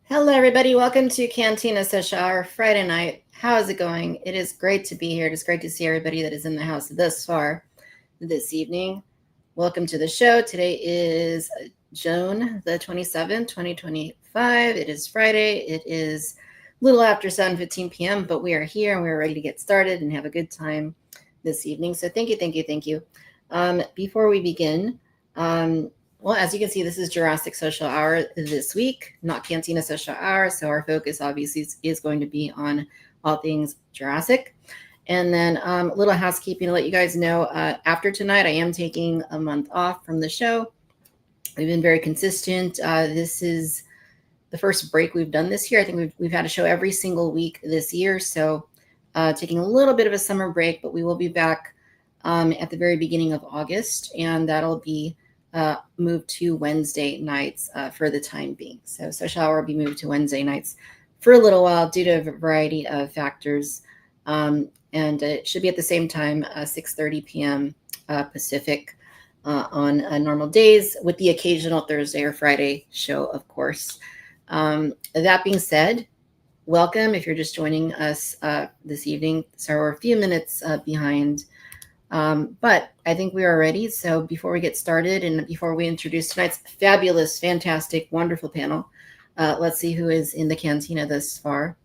Hello, everybody. Welcome to Cantina Social Hour Friday night. How is it going? It is great to be here. It is great to see everybody that is in the house thus far this evening. Welcome to the show. Today is June the 27th, 2025. It is Friday. It is a little after 7:15 p.m., but we are here and we're ready to get started and have a good time this evening. So thank you. Before we begin, well, as you can see, this is Jurassic Social Hour this week, not Cantina Social Hour. So our focus obviously is going to be on all things Jurassic. And then a little housekeeping to let you guys know, after tonight, I am taking a month off from the show. We've been very consistent. This is the first break we've done this year. I think we've had a show every single week this year. So taking a little bit of a summer break, but we will be back at the very beginning of August. And that'll be moved to Wednesday nights for the time being. So Social Hour will be moved to Wednesday nights for a little while due to a variety of factors. And it should be at the same time, 6:30 p.m. Pacific on normal days, with the occasional Thursday or Friday show, of course. That being said, welcome if you're just joining us this evening. So we're a few minutes behind. But I think we are ready. So before we get started and before we introduce tonight's fabulous, fantastic, wonderful panel, let's see who is in the cantina thus far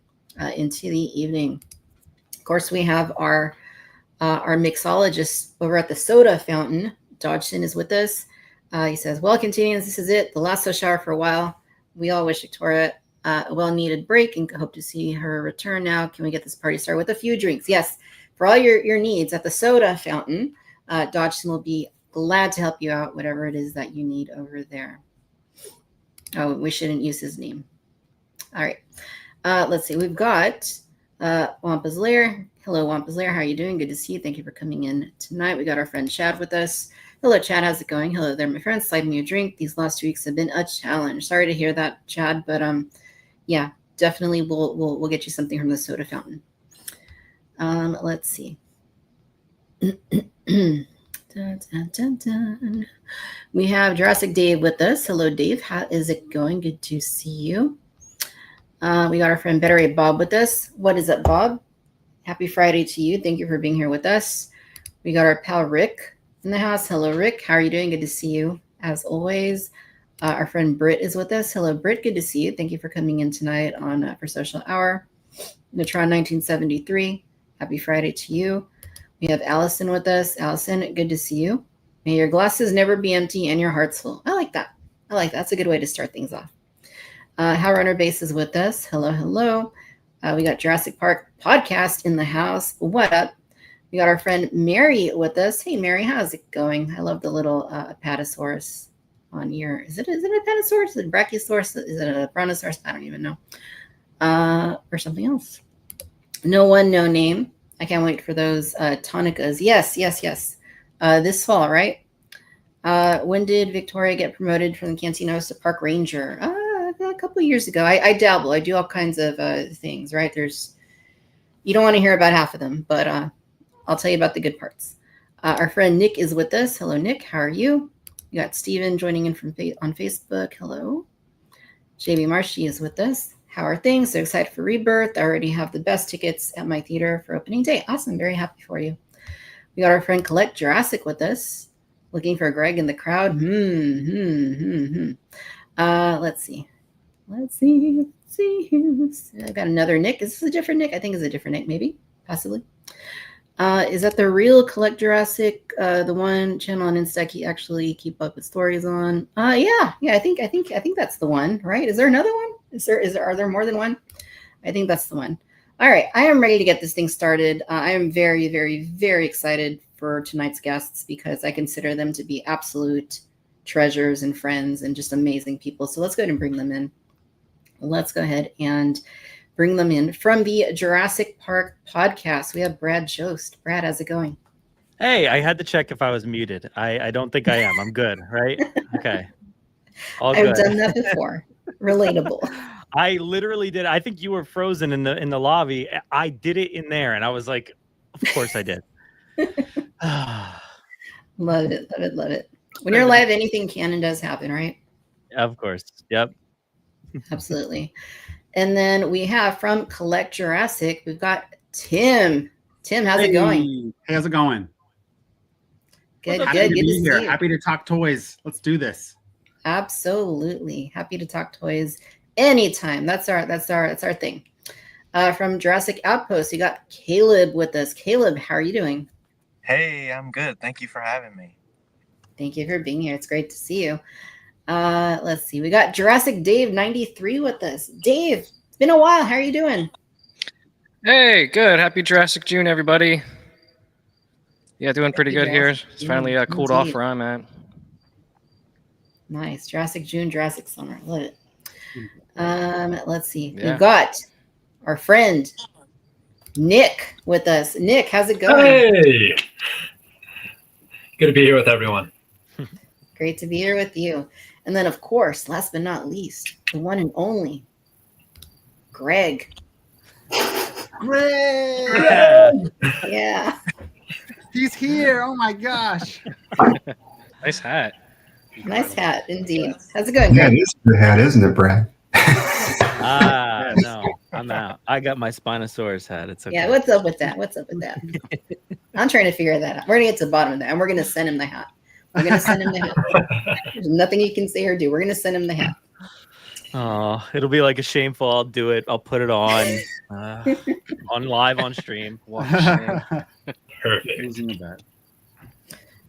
into the evening. Of course, we have our mixologist over at the soda fountain. Dodgson is with us. He says, well, Cantinians, this is it. The last social hour for a while. We all wish Victoria a well-needed break and hope to see her return now. Can we get this party started with a few drinks? Yes. For all your needs at the soda fountain, Dodgson will be glad to help you out, whatever it is that you need over there. Oh, we shouldn't use his name. All right. Let's see. We've got Wampa's Lair. Hello, Wampa's Lair. How are you doing? Good to see you. Thank you for coming in tonight. We got our friend Chad with us. Hello, Chad. How's it going? Hello there, my friends. Slide me a drink. These last 2 weeks have been a challenge. Sorry to hear that, Chad, but yeah, definitely we'll get you something from the soda fountain. Let's see. Dun, dun, dun, dun. We have Jurassic Dave with us. Hello, Dave. How is it going? Good to see you. We got our friend Better A Bob with us. What is up, Bob? Happy Friday to you. Thank you for being here with us. We got our pal Rick in the house. Hello, Rick. How are you doing? Good to see you, as always. Our friend Britt is with us. Hello, Britt. Good to see you. Thank you for coming in tonight on for Social Hour. Natron 1973. Happy Friday to you. We have Allison with us. Allison, good to see you. May your glasses never be empty and your heart's full. I like that. That's a good way to start things off. How Runner Base is with us. Hello. We got Jurassic Park podcast in the house. What up? We got our friend Mary with us. Hey, Mary, how's it going? I love the little apatosaurus on your. Is it a apatosaurus? Is it a brachiosaurus? Is it a brontosaurus? I don't even know. Or something else. No one, no name. I can't wait for those tonicas. Yes. This fall, right? When did Victoria get promoted from the cantina host to park ranger? A couple of years ago. I dabble. I do all kinds of things, right? You don't want to hear about half of them, but I'll tell you about the good parts. Our friend Nick is with us. Hello, Nick. How are you? You got Steven joining in on Facebook. Hello. JB Marshy is with us. How are things? So excited for Rebirth. I already have the best tickets at my theater for opening day. Awesome. Very happy for you. We got our friend Collect Jurassic with us. Looking for Greg in the crowd. Let's see. I've got another Nick. Is this a different Nick? I think it's a different Nick, maybe, possibly. Is that the real Collect Jurassic? The one channel on Insta you actually keep up with stories on? Yeah. I think that's the one, right? Is there another one? Are there more than one? I think that's the one. All right, I am ready to get this thing started. I am very, very, very excited for tonight's guests because I consider them to be absolute treasures and friends and just amazing people. So let's go ahead and bring them in. Let's go ahead and bring them in. From the Jurassic Park podcast, we have Brad Jost. Brad, how's it going? Hey, I had to check if I was muted. I don't think I am. I'm good, right? Okay. All I've good. done that before. Relatable. I literally did. I think you were frozen in the lobby. I did it in there, and I was like, "Of course I did." Love it. When you're live, anything can does happen, right? Of course. Yep. Absolutely. And then we have from Collect Jurassic, we've got Tim. Tim, how's it going? Hey, how's it going? Good. Happy to Good be to here. see you. Happy to talk toys. Let's do this. Absolutely. Happy to talk toys anytime. That's our thing. From Jurassic Outpost, you got Caleb with us. Caleb, how are you doing? Hey, I'm good. Thank you for having me. Thank you for being here. It's great to see you. Let's see. We got Jurassic Dave 93 with us. Dave, it's been a while. How are you doing? Hey, good. Happy Jurassic June, everybody. Yeah, doing pretty good here. It's finally cooled off where I'm at. Nice. Jurassic June, Jurassic Summer. Love it. Let's see. Yeah. We've got our friend Nick with us. Nick, how's it going? Hey! Good to be here with everyone. Great to be here with you. And then, of course, last but not least, the one and only Greg. Greg! Yeah. He's here. Oh my gosh. Nice hat. Nice hat, indeed. How's it going, Yeah, Greg? it is a good hat, isn't it, Brad? No, I'm out. I got my Spinosaurus hat. It's okay. Yeah, what's up with that? I'm trying to figure that out. We're going to get to the bottom of that, and we're going to send him the hat. There's nothing you can say or do. We're going to send him the hat. Oh, it'll be like a shameful. I'll do it. I'll put it on live on stream. Perfect.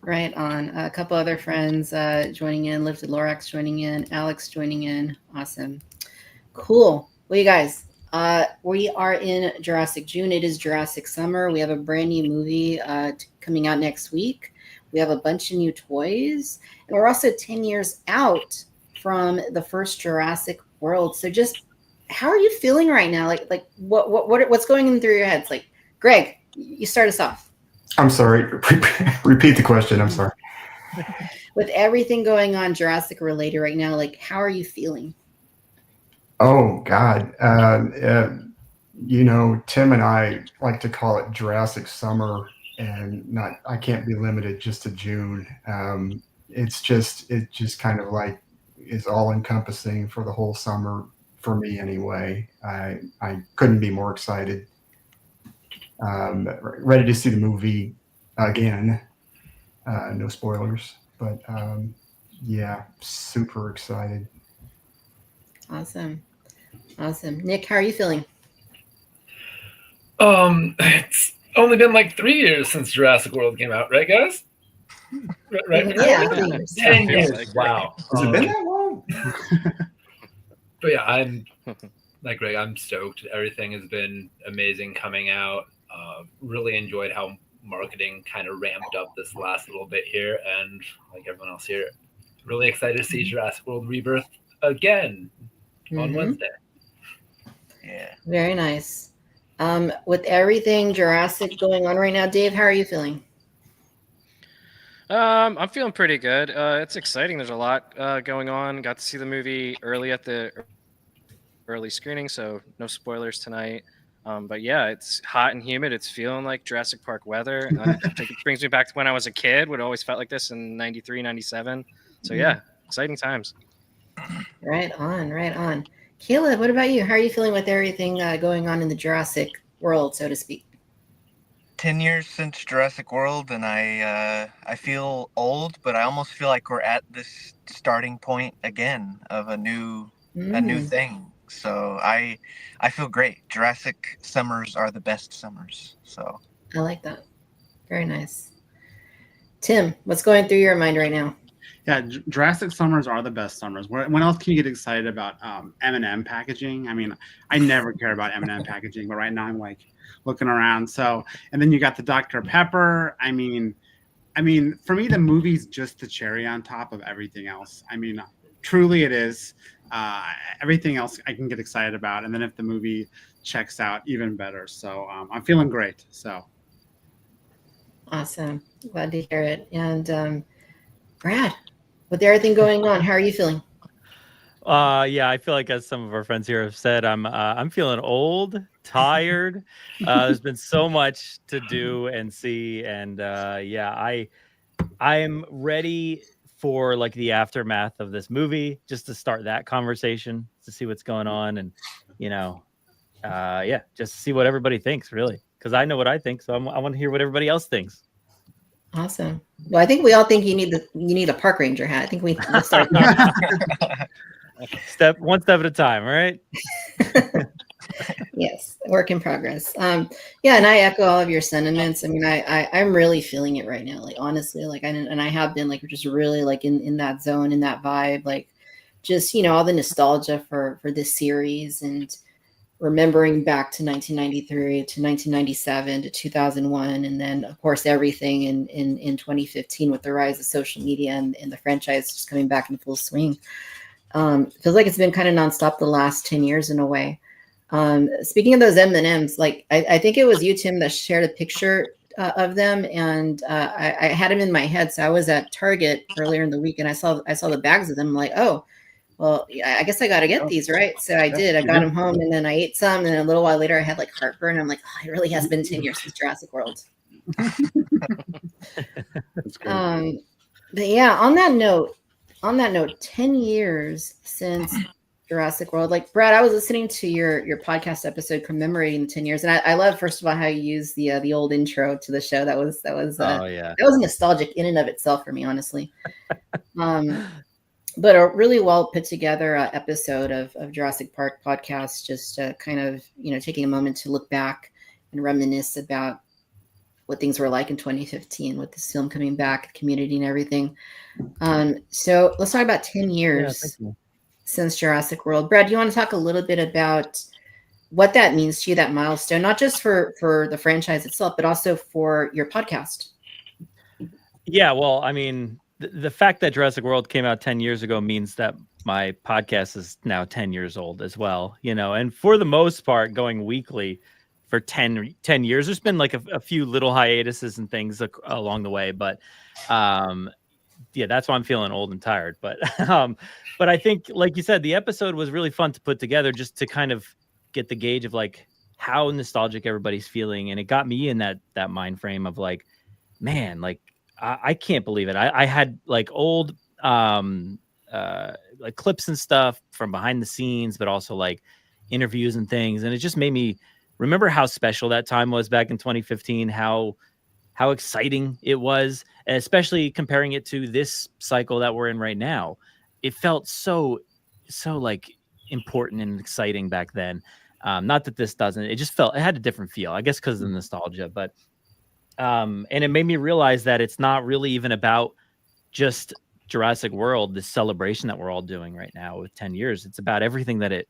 Right on. A couple other friends joining in. Lifted Lorax joining in. Alex joining in. Awesome. Cool. Well, you guys, we are in Jurassic June. It is Jurassic Summer. We have a brand new movie coming out next week. We have a bunch of new toys. And we're also 10 years out from the first Jurassic World. So just how are you feeling right now? Like what's going in through your heads? Like, Greg, you start us off. I'm sorry. Repeat the question. I'm sorry. With everything going on Jurassic related right now, like how are you feeling? Oh, God. Tim and I like to call it Jurassic Summer, and I can't be limited just to June. It just kind of like is all encompassing for the whole summer for me anyway. I couldn't be more excited. Ready to see the movie again. No spoilers, but yeah, super excited. Awesome. Nick, how are you feeling? It's only been like 3 years since Jurassic World came out, right, guys? Right? Yeah. 10 years. Wow. Has it been that long? But yeah, I'm like Greg. I'm stoked. Everything has been amazing coming out. Really enjoyed how marketing kind of ramped up this last little bit here, and like everyone else here, really excited to see Jurassic World Rebirth again on Wednesday. Yeah. Very nice. With everything Jurassic going on right now, Dave, how are you feeling? I'm feeling pretty good. It's exciting. There's a lot going on. Got to see the movie early at the early screening, so no spoilers tonight. But yeah, it's hot and humid. It's feeling like Jurassic Park weather. It brings me back to when I was a kid. When it always felt like this in 93, 97. So yeah, exciting times. Right on, right on. Caleb, what about you? How are you feeling with everything going on in the Jurassic world, so to speak? 10 years since Jurassic World, and I feel old, but I almost feel like we're at this starting point again of a new thing. So I feel great. Jurassic summers are the best summers. So I like that. Very nice. Tim, what's going through your mind right now? Yeah, Jurassic summers are the best summers. When else can you get excited about M&M packaging? I mean, I never care about M&M packaging, but right now I'm like looking around. So, and then you got the Dr. Pepper. I mean, for me, the movie's just the cherry on top of everything else. I mean, truly it is. Everything else I can get excited about. And then if the movie checks out, even better. So I'm feeling great. So Awesome. Glad to hear it. And Brad, with everything going on, how are you feeling? Yeah, I feel like, as some of our friends here have said, I'm feeling old, tired. There's been so much to do and see, and yeah, I'm ready for like the aftermath of this movie, just to start that conversation, to see what's going on, and yeah, just see what everybody thinks, really, because I know what I think, so I want to hear what everybody else thinks. Awesome. Well, I think we all think you need a park ranger hat. I think we let's start there. One step at a time, all right? Yes, work in progress. Yeah, and I echo all of your sentiments. I mean, I'm really feeling it right now. Like, honestly, like I have been like just really like in that zone, in that vibe, like just all the nostalgia for this series, and remembering back to 1993 to 1997 to 2001, and then of course everything in 2015 with the rise of social media and the franchise just coming back in full swing. Feels like it's been kind of nonstop the last 10 years in a way. Speaking of those M&Ms, like I think it was you, Tim, that shared a picture of them, and I had them in my head. So I was at Target earlier in the week, and I saw the bags of them. I'm like, oh, well, I guess I got to get these, right? So I did. I got them home, and then I ate some, and then a little while later, I had like heartburn. I'm like, oh, it really has been 10 years since Jurassic World. that's good. But yeah, on that note, 10 years since Jurassic World. Like, Brad, I was listening to your podcast episode commemorating the 10 years, and I love, first of all, how you used the old intro to the show. That was Oh yeah, that was nostalgic in and of itself for me, honestly. But a really well put together episode of Jurassic Park podcast, just kind of taking a moment to look back and reminisce about what things were like in 2015 with this film coming back, the community and everything. So let's talk about 10 years since Jurassic World. Brad, do you want to talk a little bit about what that means to you, that milestone, not just for the franchise itself, but also for your podcast? Yeah, well, I mean, the fact that Jurassic World came out 10 years ago means that my podcast is now 10 years old as well, and for the most part, going weekly for 10 years. There's been like a few little hiatuses and things along the way, but yeah, that's why I'm feeling old and tired. But I think, like you said, the episode was really fun to put together, just to kind of get the gauge of like how nostalgic everybody's feeling, and it got me in that mind frame of like, man, like I can't believe it. I had like old like clips and stuff from behind the scenes, but also like interviews and things, and it just made me remember how special that time was back in 2015, how exciting it was, and especially comparing it to this cycle that we're in right now. It felt so like important and exciting back then. Not that this doesn't. It just it had a different feel, I guess, because of the nostalgia. But and it made me realize that it's not really even about just Jurassic World, this celebration that we're all doing right now with 10 years. It's about everything that it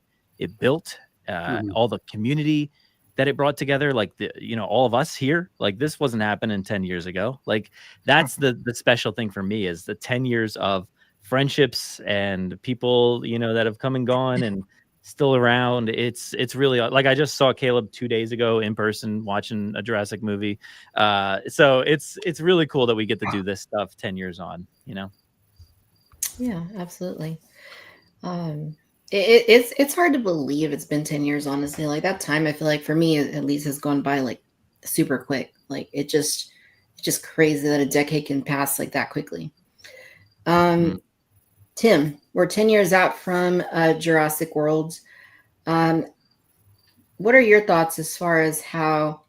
built, all the community that it brought together, like all of us here. Like, this wasn't happening 10 years ago. Like, that's the special thing for me, is the 10 years of friendships and people that have come and gone and still around. It's really, like, I just saw Caleb 2 days ago in person watching a Jurassic movie, so it's really cool that we get to do this stuff 10 years on. Yeah, absolutely. It's hard to believe it's been 10 years, honestly. Like that time, I feel like for me at least has gone by like super quick. Like it's just crazy that a decade can pass like that quickly. Tim, we're 10 years out from Jurassic World. What are your thoughts as far as how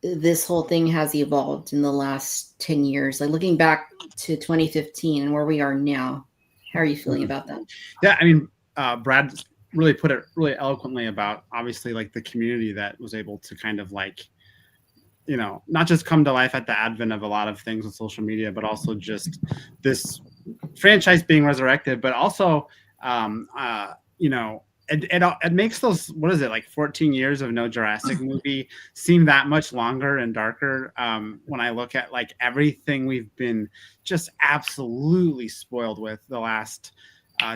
this whole thing has evolved in the last 10 years? Like looking back to 2015 and where we are now, how are you feeling about that? Yeah, I mean, Brad really put it really eloquently about obviously like the community that was able to kind of like, not just come to life at the advent of a lot of things with social media, but also just this franchise being resurrected, but also, it makes those, what is it, like 14 years of no Jurassic movie seem that much longer and darker when I look at like everything we've been just absolutely spoiled with the last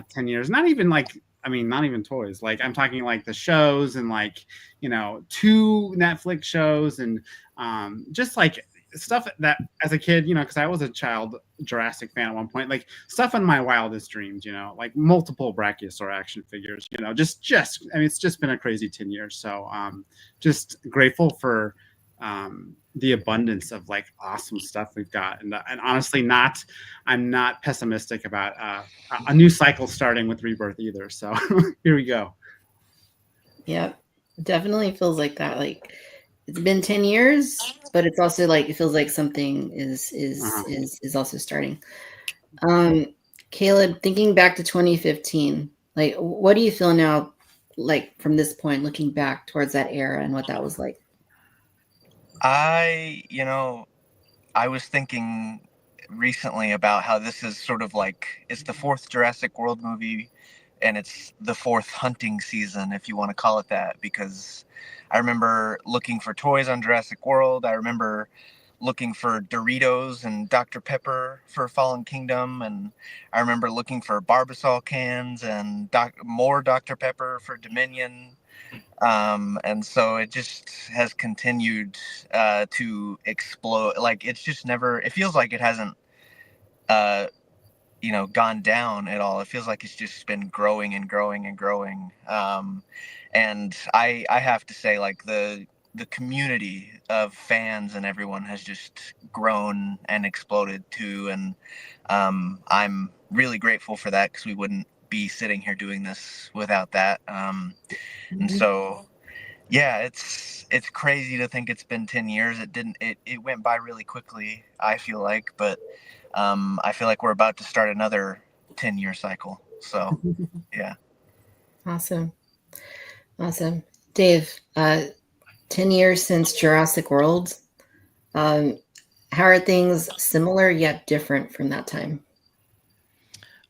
10 years. Not even toys. Like I'm talking like the shows and like, 2 Netflix shows and just like stuff that as a kid, because I was a child Jurassic fan at one point, like stuff in my wildest dreams, like multiple Brachiosaur action figures, I mean, it's just been a crazy 10 years. So just grateful for the abundance of like awesome stuff we've got. And honestly, I'm not pessimistic about a new cycle starting with Rebirth either. So here we go. Yeah, definitely feels like that. Like it's been 10 years, but it's also like it feels like something is also starting. Caleb, thinking back to 2015, like what do you feel now, like from this point, looking back towards that era and what that was like? I was thinking recently about how this is sort of like it's the 4th Jurassic World movie and it's the 4th hunting season, if you want to call it that, because I remember looking for toys on Jurassic World. I remember looking for Doritos and Dr. Pepper for Fallen Kingdom, and I remember looking for Barbasol cans and more Dr. Pepper for Dominion. And so it just has continued to explode. Like it's just never. It feels like it hasn't, gone down at all. It feels like it's just been growing and growing and growing. And I have to say, like the community of fans and everyone has just grown and exploded too. And I'm really grateful for that because we wouldn't be sitting here doing this without that. And so, yeah, it's crazy to think it's been 10 years. It went by really quickly, I feel like, but I feel like we're about to start another 10-year cycle. So, yeah. Awesome. Dave, 10 years since Jurassic World. How are things similar yet different from that time?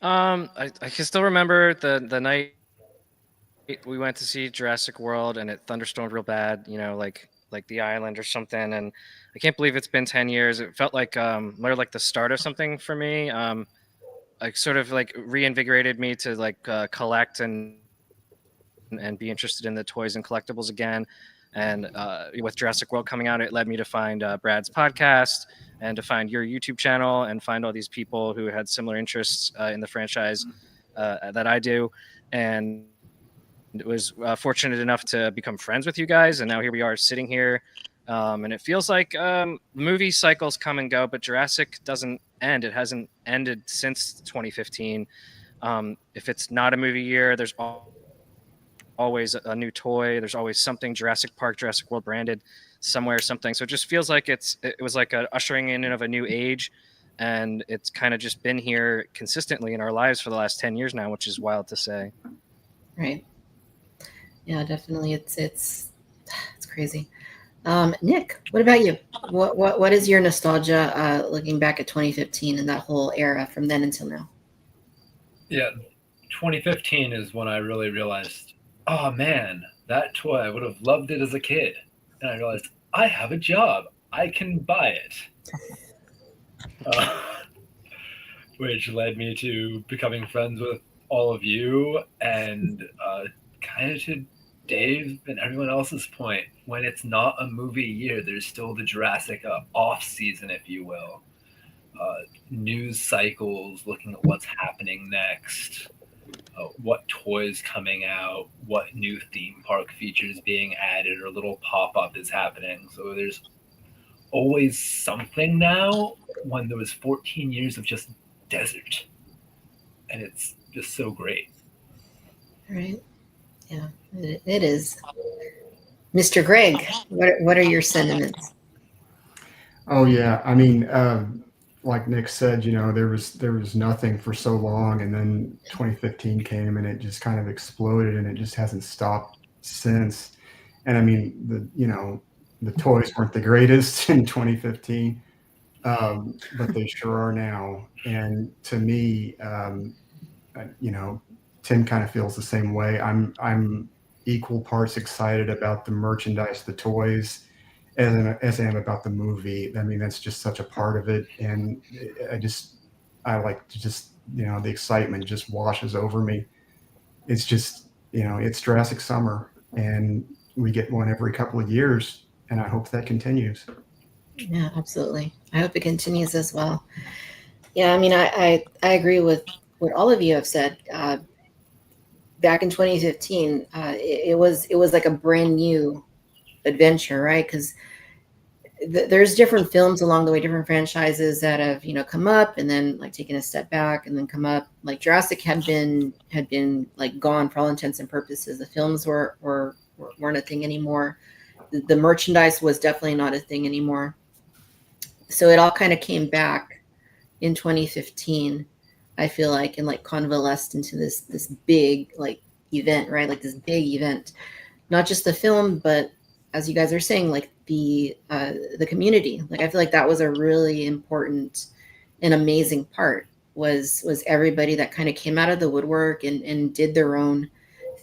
I can still remember the night we went to see Jurassic World and it thunderstormed real bad, like the island or something. And I can't believe it's been 10 years. It felt like more like the start of something for me. Like sort of like reinvigorated me to like collect and be interested in the toys and collectibles again. And with Jurassic World coming out, it led me to find Brad's podcast and to find your YouTube channel and find all these people who had similar interests in the franchise that I do. And it was fortunate enough to become friends with you guys. And now here we are sitting here. And it feels like movie cycles come and go, but Jurassic doesn't end. It hasn't ended since 2015. If it's not a movie year, there's always a new toy. There's always something Jurassic Park, Jurassic World branded somewhere, something. So it just feels like it was like a ushering in of a new age. And it's kind of just been here consistently in our lives for the last 10 years now, which is wild to say. Right. Yeah, definitely. It's crazy. Nick, what about you? What is your nostalgia looking back at 2015 and that whole era from then until now? Yeah, 2015 is when I really realized, oh man, that toy, I would have loved it as a kid. And I realized, I have a job. I can buy it. Which led me to becoming friends with all of you and kind of to Dave and everyone else's point. When it's not a movie year, there's still the Jurassic off season, if you will. News cycles, looking at what's happening next. what toys coming out, what new theme park features being added, or little pop-up is happening. So there's always something now, when there was 14 years of just desert. And it's just so great. Right. Yeah, it is. Mr. Greg, what are your sentiments? Oh yeah, I mean, like Nick said, there was nothing for so long, and then 2015 came, and it just kind of exploded, and it just hasn't stopped since. And I mean, the toys weren't the greatest in 2015, but they sure are now. And to me, Tim kind of feels the same way. I'm equal parts excited about the merchandise, the toys, as I am about the movie. I mean, that's just such a part of it, and I like to just the excitement just washes over me. It's just it's Jurassic Summer, and we get one every couple of years, and I hope that continues. Yeah, absolutely. I hope it continues as well. Yeah, I mean, I agree with what all of you have said. Back in 2015, it was like a brand new adventure, right? Because there's different films along the way, different franchises that have come up and then like taken a step back and then come up. Like Jurassic had been like gone for all intents and purposes. The films weren't a thing anymore. The merchandise was definitely not a thing anymore. So it all kind of came back in 2015. I feel like, and like convalesced into this big like event, right? Like this big event, not just the film, but as you guys are saying, like the community. Like I feel like that was a really important and amazing part was everybody that kind of came out of the woodwork and did their own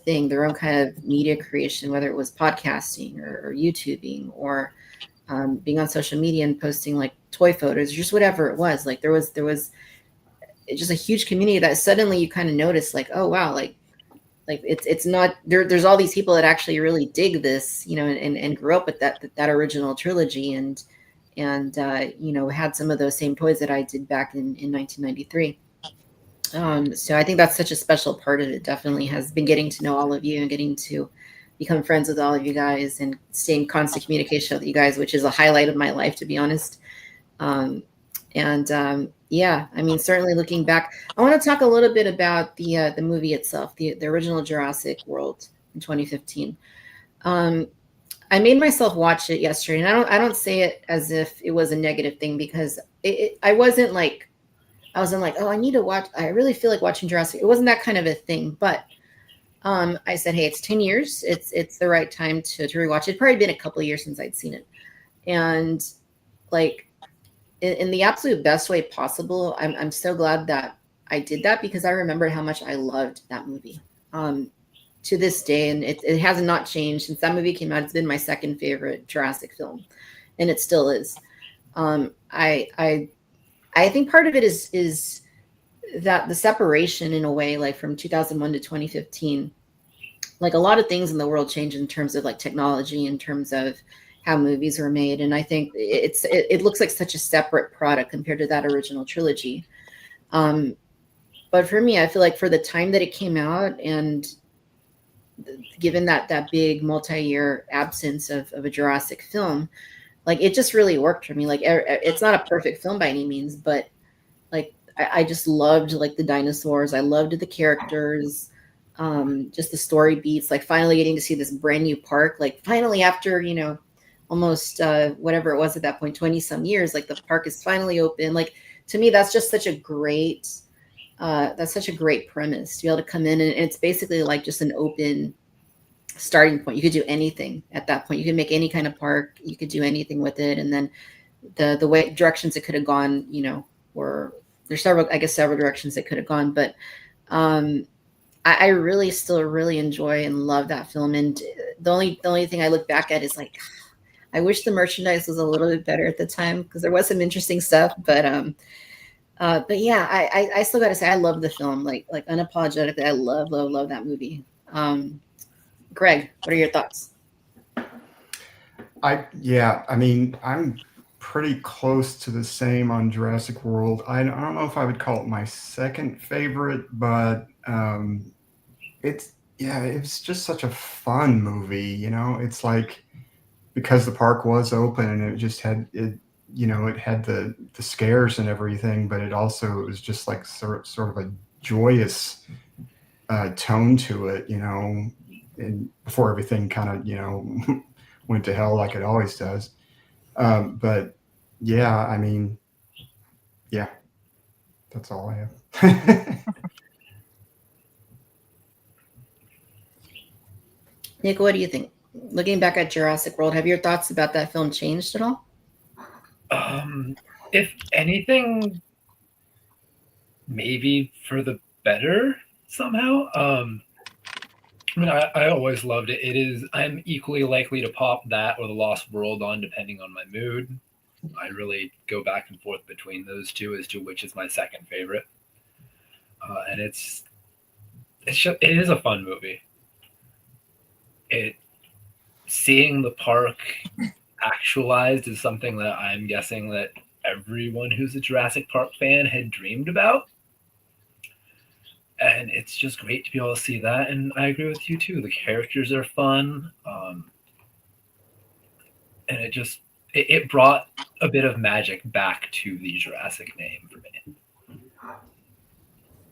thing, their own kind of media creation, whether it was podcasting or YouTubing or being on social media and posting like toy photos, just whatever it was. Like there was just a huge community that suddenly you kind of notice like, oh wow, like it's not there's all these people that actually really dig this, and grew up with that original trilogy and had some of those same toys that I did back in 1993. So I think that's such a special part of it. Definitely has been getting to know all of you and getting to become friends with all of you guys and stay in constant communication with you guys, which is a highlight of my life, to be honest. Yeah, I mean, certainly looking back, I want to talk a little bit about the movie itself, the original Jurassic World in 2015. I made myself watch it yesterday, and I don't say it as if it was a negative thing because I wasn't like, oh, I need to watch. I really feel like watching Jurassic. It wasn't that kind of a thing, but I said, hey, it's 10 years. It's the right time to rewatch it. It'd probably been a couple of years since I'd seen it, and like. In the absolute best way possible, I'm so glad that I did that because I remembered how much I loved that movie to this day. And it has not changed since that movie came out. It's been my second favorite Jurassic film, and it still is. I think part of it is that the separation in a way, like from 2001 to 2015, like a lot of things in the world changed in terms of like technology, in terms of how movies were made, and I think it looks like such a separate product compared to that original trilogy. But for me, I feel like for the time that it came out, and given that big multi-year absence of a Jurassic film, like it just really worked for me. Like it's not a perfect film by any means, but like I just loved like the dinosaurs. I loved the characters. Just the story beats. Like finally getting to see this brand new park. Like finally after almost whatever it was at that point, 20 some years, like the park is finally open. Like to me, that's just such a great premise to be able to come in, and it's basically like just an open starting point. You could do anything at that point. You could make any kind of park. You could do anything with it. And then the way directions it could have gone, were there's several directions it could have gone. But I really still really enjoy and love that film. And the only thing I look back at is like, I wish the merchandise was a little bit better at the time because there was some interesting stuff. But yeah, I still got to say I love the film. Like unapologetically, I love that movie. Greg, what are your thoughts? I mean, I'm pretty close to the same on Jurassic World. I don't know if I would call it my second favorite, but it's just such a fun movie. You know, it's like because the park was open and it just had it. You know, it had the scares and everything, but it also was just like sort of a joyous tone to it. You know, and before everything kind of went to hell like it always does. But yeah, I mean, yeah, that's all I have. Nick, what do you think? Looking back at Jurassic World, have your thoughts about that film changed at all? If anything, maybe for the better somehow. I mean, I always loved it. I'm equally likely to pop that or The Lost World on depending on my mood. I really go back and forth between those two as to which is my second favorite. And it is a fun movie. Seeing the park actualized is something that I'm guessing that everyone who's a Jurassic Park fan had dreamed about. And it's just great to be able to see that. And I agree with you too. The characters are fun. And it brought a bit of magic back to the Jurassic name for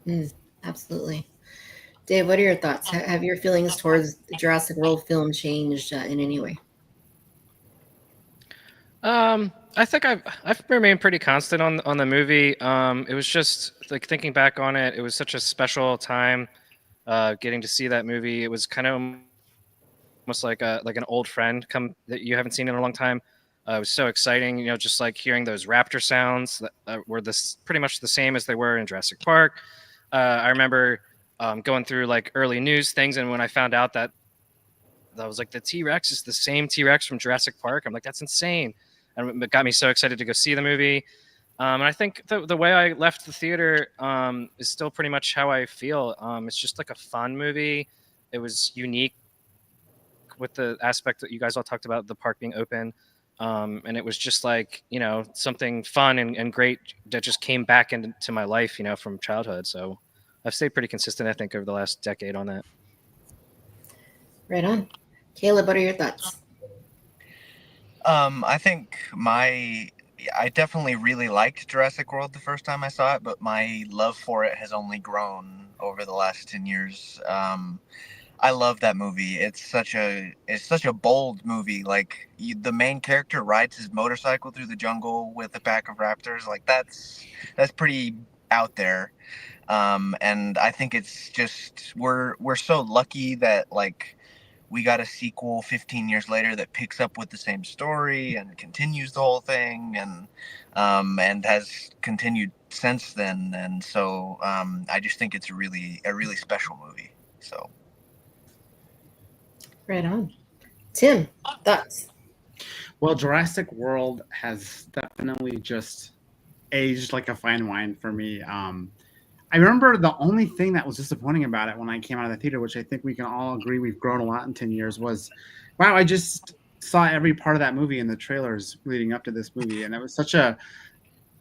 me. Absolutely. Dave, what are your thoughts? Have your feelings towards the Jurassic World film changed in any way? I think I've remained pretty constant on the movie. It was just like thinking back on it, it was such a special time getting to see that movie. It was kind of almost like an old friend come that you haven't seen in a long time. It was so exciting, just like hearing those raptor sounds that were pretty much the same as they were in Jurassic Park. I remember going through like early news things, and when I found out that was like the T-Rex is the same T-Rex from Jurassic Park, I'm like, that's insane. And it got me so excited to go see the movie. And I think the way I left the theater is still pretty much how I feel. It's just like a fun movie. It was unique with the aspect that you guys all talked about, the park being open. And it was just like, something fun and great that just came back into my life, from childhood. So I've stayed pretty consistent, I think, over the last decade on that. Right on. Caleb, what are your thoughts? I think I definitely really liked Jurassic World the first time I saw it, but my love for it has only grown over the last 10 years. I love that movie. It's such a bold movie. Like the main character rides his motorcycle through the jungle with a pack of raptors. Like that's pretty out there. And I think it's just we're so lucky that like we got a sequel 15 years later that picks up with the same story and continues the whole thing and has continued since then. And so I just think it's a really special movie. So. Right on. Tim, thoughts? Well, Jurassic World has definitely just aged like a fine wine for me. I remember the only thing that was disappointing about it when I came out of the theater, which I think we can all agree we've grown a lot in 10 years, was, wow, I just saw every part of that movie in the trailers leading up to this movie. And it was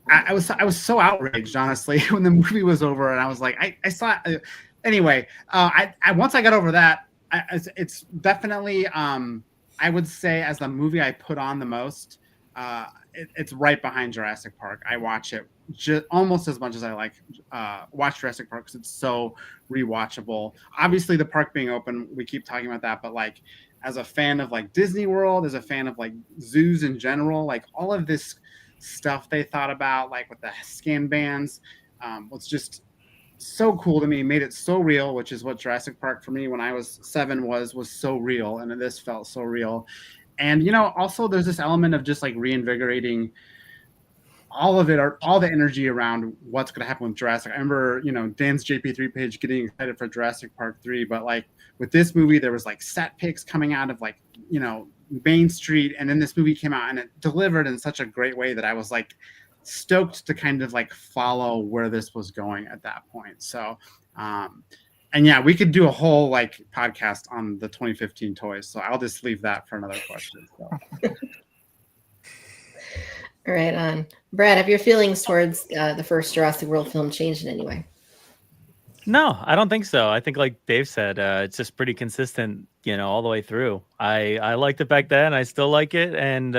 I was so outraged, honestly, when the movie was over. And I was like, I saw it. Anyway, once I got over that, it's definitely, I would say, as the movie I put on the most, it's right behind Jurassic Park. I watch it almost as much as I watch Jurassic Park because it's so rewatchable. Obviously, the park being open, we keep talking about that, but like as a fan of like Disney World, as a fan of like zoos in general, like all of this stuff they thought about, like with the scan bands, was just so cool to me. Made it so real, which is what Jurassic Park for me when I was 7 was so real, and this felt so real. And also there's this element of just like reinvigorating all of it, or all the energy around what's going to happen with Jurassic. I remember, Dan's JP3 page getting excited for Jurassic Park 3, but like with this movie, there was like set pics coming out of like, Main Street. And then this movie came out and it delivered in such a great way that I was like stoked to kind of like follow where this was going at that point. So, and yeah, we could do a whole like podcast on the 2015 toys. So I'll just leave that for another question. So. Right on. Brad, have your feelings towards the first Jurassic World film changed in any way? No, I don't think so. I think, like Dave said, it's just pretty consistent, all the way through. I liked it back then. I still like it, and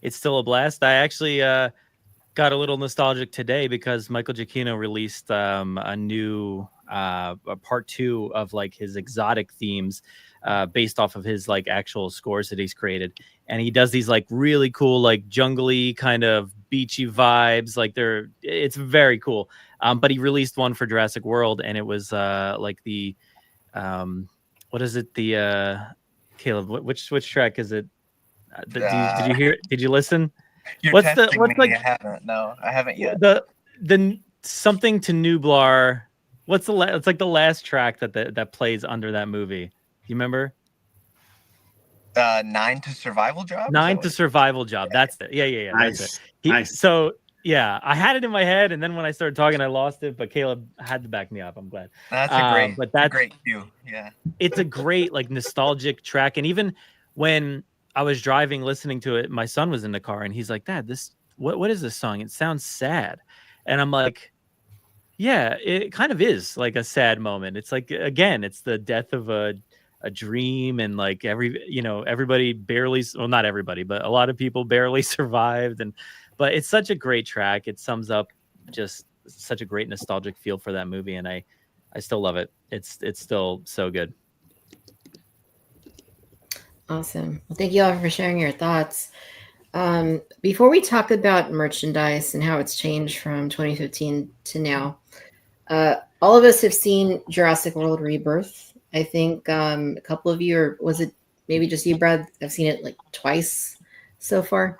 it's still a blast. I actually got a little nostalgic today because Michael Giacchino released a new a part 2 of like his exotic themes, based off of his like actual scores that he's created, and he does these like really cool like jungly kind of beachy vibes. Like it's very cool. But he released one for Jurassic World, and it was like the what is it? The Caleb, which track is it? Did you hear? Did you listen? You're What's testing me. like I haven't. No, I haven't yet. the something to Nublar? What's it's like the last track that plays under that movie? You remember? 9 to Survival Job. 9 to Survival Job. That's it. Yeah. Nice. That's it. Nice. So yeah, I had it in my head, and then when I started talking, I lost it. But Caleb had to back me up. I'm glad. That's a great cue. Yeah, it's a great like nostalgic track, and even when I was driving, listening to it, my son was in the car, and he's like, "Dad, what is this song? It sounds sad," and I'm like, "Yeah, it kind of is like a sad moment. It's like again, it's the death of a dream, and like everybody barely, well, not everybody, but a lot of people barely survived, but it's such a great track. It sums up just such a great nostalgic feel for that movie, and I still love it. It's still so good." Awesome. Well, thank you all for sharing your thoughts. Before we talk about merchandise and how it's changed from 2015 to now, all of us have seen Jurassic World Rebirth. I think a couple of you, or was it maybe just you, Brad? I've seen it like twice so far.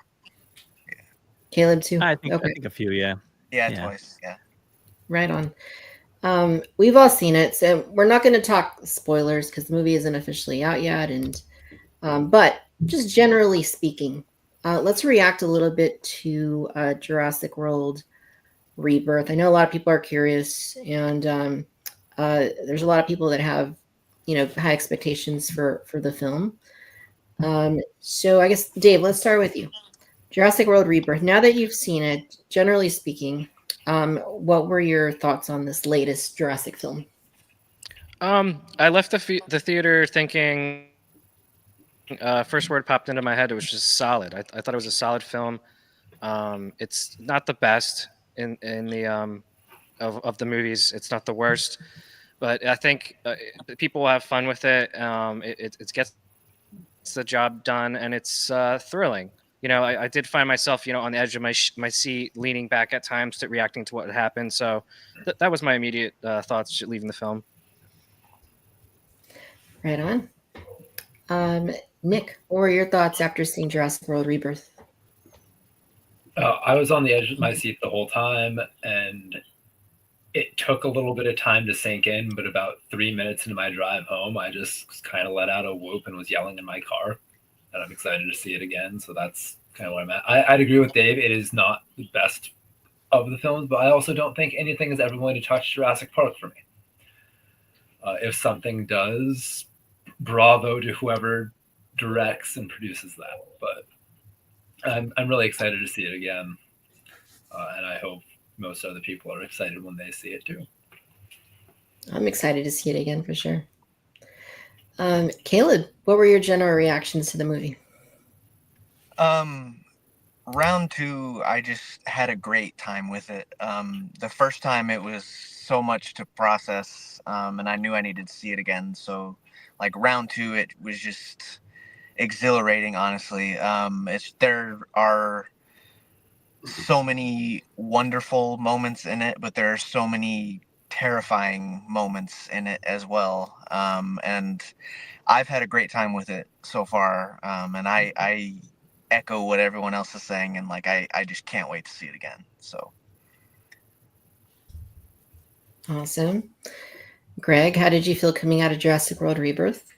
Caleb too. I think a few, yeah. Yeah, twice. Yeah. Right on. We've all seen it, so we're not going to talk spoilers because the movie isn't officially out yet, but just generally speaking, let's react a little bit to Jurassic World Rebirth. I know a lot of people are curious, and there's a lot of people that have, high expectations for the film. So I guess, Dave, let's start with you. Jurassic World Rebirth. Now that you've seen it, generally speaking, what were your thoughts on this latest Jurassic film? I left the theater thinking, first word popped into my head, it was just solid. I thought it was a solid film. It's not the best in the of the movies. It's not the worst, but I think people will have fun with it. It gets the job done, and it's thrilling. I did find myself, on the edge of my seat, leaning back at times, reacting to what happened. So that was my immediate thoughts leaving the film. Right on. Nick, what were your thoughts after seeing Jurassic World Rebirth? I was on the edge of my seat the whole time, and it took a little bit of time to sink in, but about 3 minutes into my drive home, I just kind of let out a whoop and was yelling in my car. And I'm excited to see it again. So that's kind of where I'm at. I'd agree with Dave. It is not the best of the films, but I also don't think anything is ever going to touch Jurassic Park for me. If something does, bravo to whoever directs and produces that. But I'm really excited to see it again. And I hope most other people are excited when they see it too. I'm excited to see it again for sure. Caleb, what were your general reactions to the movie? Round 2, I just had a great time with it. The first time it was so much to process, and I knew I needed to see it again. So like round 2, it was just exhilarating, honestly. There are so many wonderful moments in it, but there are so many terrifying moments in it as well. And I've had a great time with it so far. And I echo what everyone else is saying. And like, I just can't wait to see it again. So. Awesome. Greg, how did you feel coming out of Jurassic World Rebirth?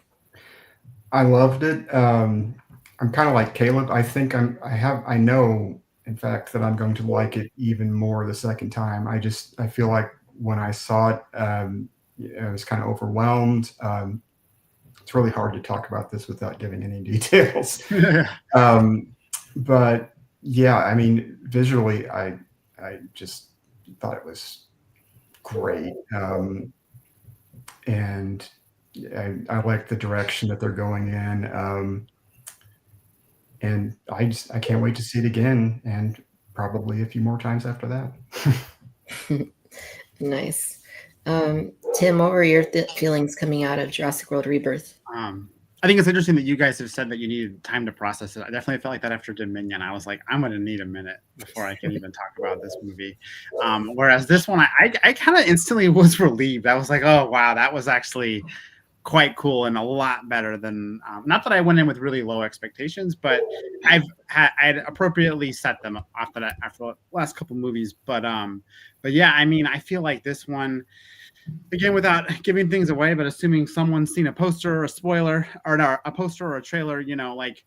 I loved it. I'm kind of like Caleb. I think I know, in fact, that I'm going to like it even more the second time. I feel like when I saw it, I was kind of overwhelmed. It's really hard to talk about this without giving any details. But yeah, I mean, visually, I just thought it was great. and I like the direction that they're going in. And I can't wait to see it again, and probably a few more times after that. Nice. Tim, what were your feelings coming out of Jurassic World Rebirth? I think it's interesting that you guys have said that you needed time to process it. I definitely felt like that after Dominion. I was like, I'm going to need a minute before I can even talk about this movie. Whereas this one, I kind of instantly was relieved. I was like, oh, wow, that was actually quite cool and a lot better than, not that I went in with really low expectations, but I'd appropriately set them after the last couple movies. But yeah, I mean, I feel like this one, again, without giving things away, but assuming someone's seen a poster or a spoiler or a poster or a trailer, you know, like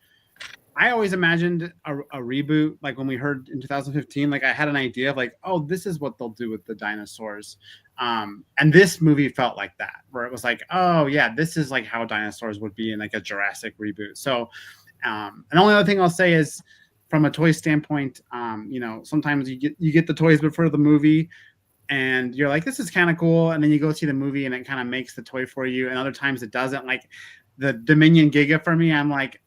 I always imagined a reboot. Like when we heard in 2015, like I had an idea of like, oh, this is what they'll do with the dinosaurs. And this movie felt like that, where it was like, oh yeah, this is like how dinosaurs would be in like a Jurassic reboot. So, and the only other thing I'll say is from a toy standpoint, you know, sometimes you get the toys before the movie, and you're like, this is kind of cool. And then you go see the movie and it kind of makes the toy for you. And other times it doesn't. Like the Dominion Giga for me, I'm like,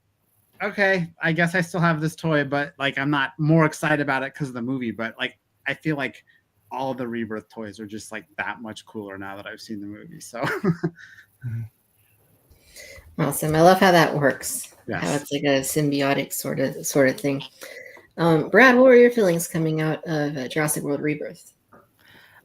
okay, I guess I still have this toy, but like, I'm not more excited about it because of the movie. But like, I feel like all of the Rebirth toys are just like that much cooler now that I've seen the movie. So awesome. I love how that works. Yes. How it's like a symbiotic sort of thing. Brad, what were your feelings coming out of Jurassic World Rebirth?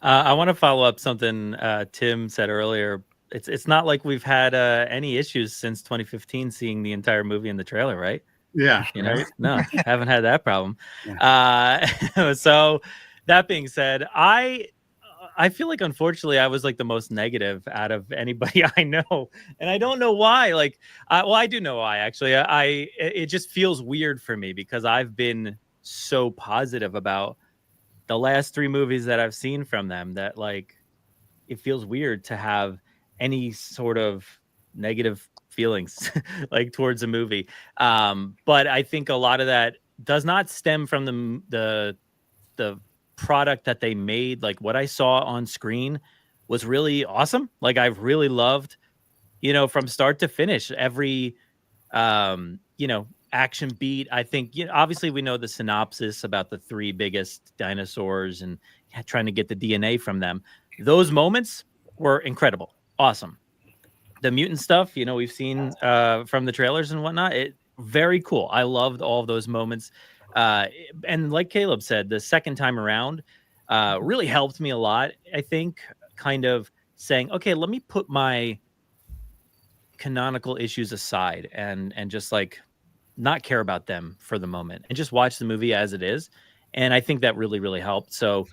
I want to follow up something Tim said earlier. It's not like we've had any issues since 2015 seeing the entire movie in the trailer, right? Yeah. You know, no, haven't had that problem. Yeah. So that being said, I feel like unfortunately I was like the most negative out of anybody I know, and I don't know why. Like, well, I do know why actually. It just feels weird for me because I've been so positive about the last 3 movies that I've seen from them that like it feels weird to have any sort of negative feelings like towards a movie. But I think a lot of that does not stem from the product that they made. Like what I saw on screen was really awesome. Like I've really loved, you know, from start to finish, every, you know, action beat. I think, you know, obviously we know the synopsis about the 3 biggest dinosaurs and trying to get the DNA from them. Those moments were incredible. Awesome. The mutant stuff, you know, we've seen from the trailers and whatnot. Very cool. I loved all of those moments. And like Caleb said, the second time around really helped me a lot. I think kind of saying, okay, let me put my canonical issues aside and just like not care about them for the moment and just watch the movie as it is. And I think that really, really helped. So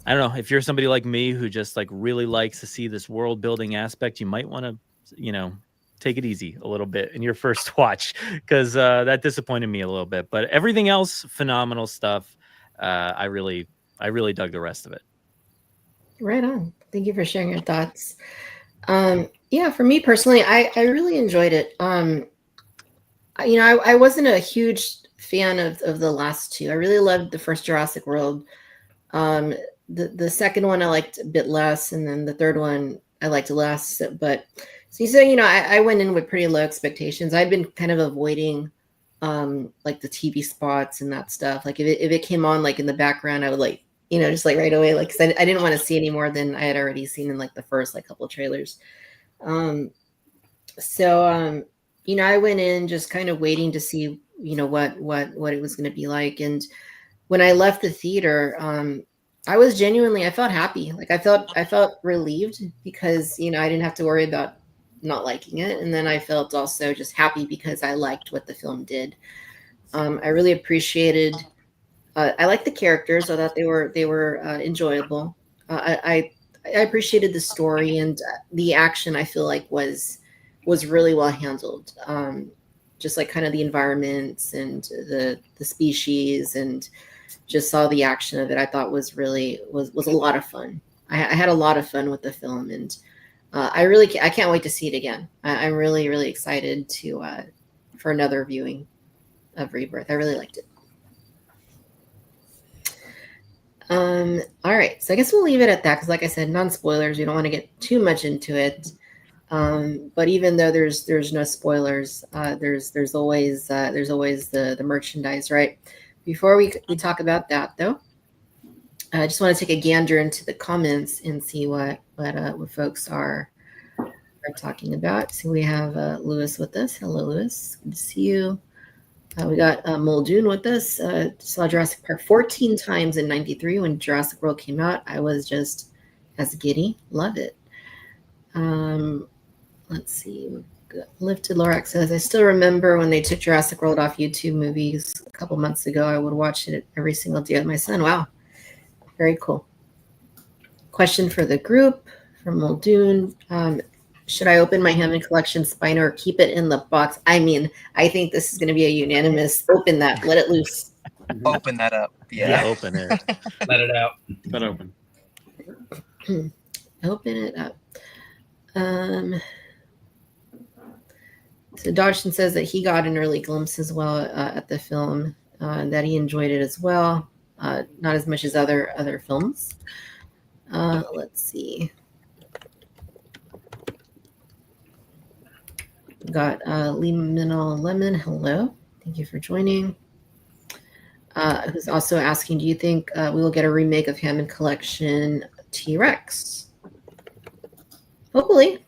I don't know if you're somebody like me who just like really likes to see this world building aspect, you might want to, you know, take it easy a little bit in your first watch because that disappointed me a little bit. But everything else, phenomenal stuff. I really dug the rest of it. Right on. Thank you for sharing your thoughts. Yeah, for me personally, I really enjoyed it. You know, I wasn't a huge fan of the last 2. I really loved the first Jurassic World. The second one I liked a bit less, and then the third one I liked less. But so you say, you know, I went in with pretty low expectations. I'd been kind of avoiding like the TV spots and that stuff. Like if it came on like in the background, I would like, you know, just like right away, like 'cause I didn't want to see any more than I had already seen in like the first like couple of trailers. You know, I went in just kind of waiting to see, you know, what it was going to be like. And when I left the theater, I felt happy. Like I felt relieved because, you know, I didn't have to worry about not liking it. And then I felt also just happy because I liked what the film did. I really appreciated, I liked the characters. I thought they were enjoyable. I appreciated the story, and the action I feel like was really well handled. Just like kind of the environments and the species and just saw the action of it. I thought was a lot of fun. I had a lot of fun with the film, and I can't wait to see it again. I'm really, really excited for another viewing of Rebirth. I really liked it. All right, so I guess we'll leave it at that because, like I said, non-spoilers. We don't want to get too much into it. But even though there's no spoilers, there's always the merchandise, right? Before we talk about that though, I just want to take a gander into the comments and see what folks are talking about. So we have Lewis with us. Hello, Lewis. Good to see you. We got Muldoon with us. Saw Jurassic Park 14 times in '93 when Jurassic World came out. I was just as giddy. Love it. Let's see. Lifted Lorax says, I still remember when they took Jurassic World off YouTube movies a couple months ago. I would watch it every single day with my son. Wow. Very cool. Question for the group from Muldoon. Should I open my Hammond collection Spino or keep it in the box? I mean, I think this is going to be a unanimous open that. Let it loose. Open that up. Yeah. Open it. Let it out. But open. Open it up. So Dodgson says that he got an early glimpse as well at the film, that he enjoyed it as well. Not as much as other films. Let's see. Got Liminal Lemon. Hello. Thank you for joining. Who's also asking, do you think we will get a remake of Hammond Collection T-Rex? Hopefully.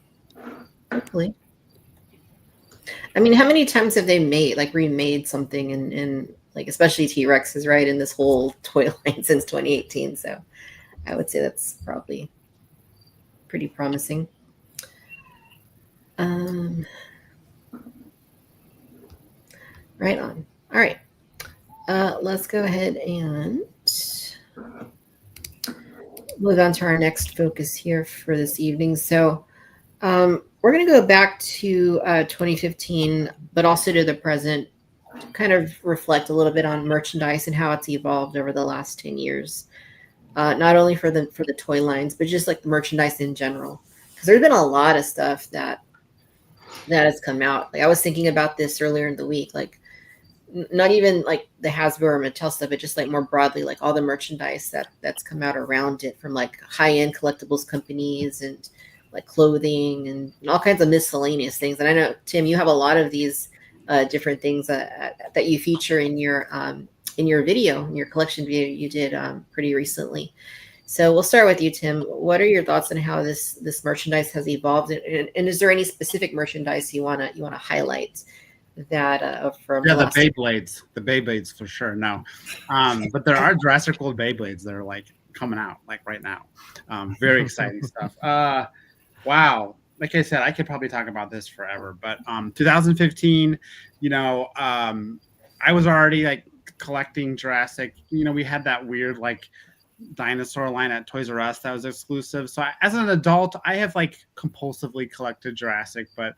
I mean, how many times have they remade something in like, especially T-Rexes, right, in this whole toy line since 2018? So I would say that's probably pretty promising. Right on. All right. Let's go ahead and move on to our next focus here for this evening. So we're going to go back to 2015, but also to the present, kind of reflect a little bit on merchandise and how it's evolved over the last 10 years. Not only for the toy lines, but just like the merchandise in general. Because there's been a lot of stuff that has come out. Like I was thinking about this earlier in the week, like not even like the Hasbro or Mattel stuff, but just like more broadly, like all the merchandise that's come out around it from like high-end collectibles companies and like clothing and all kinds of miscellaneous things. And I know, Tim, you have a lot of these different things that you feature in your video, in your collection video you did pretty recently. So we'll start with you, Tim. What are your thoughts on how this merchandise has evolved? And is there any specific merchandise you wanna highlight that from the Beyblades for sure. No, but there are Jurassic World Beyblades that are like coming out like right now. Very exciting stuff. Wow. Like I said, I could probably talk about this forever, but 2015, I was already like collecting Jurassic. We had that weird like dinosaur line at Toys R Us that was exclusive. So as an adult, I have like compulsively collected Jurassic, but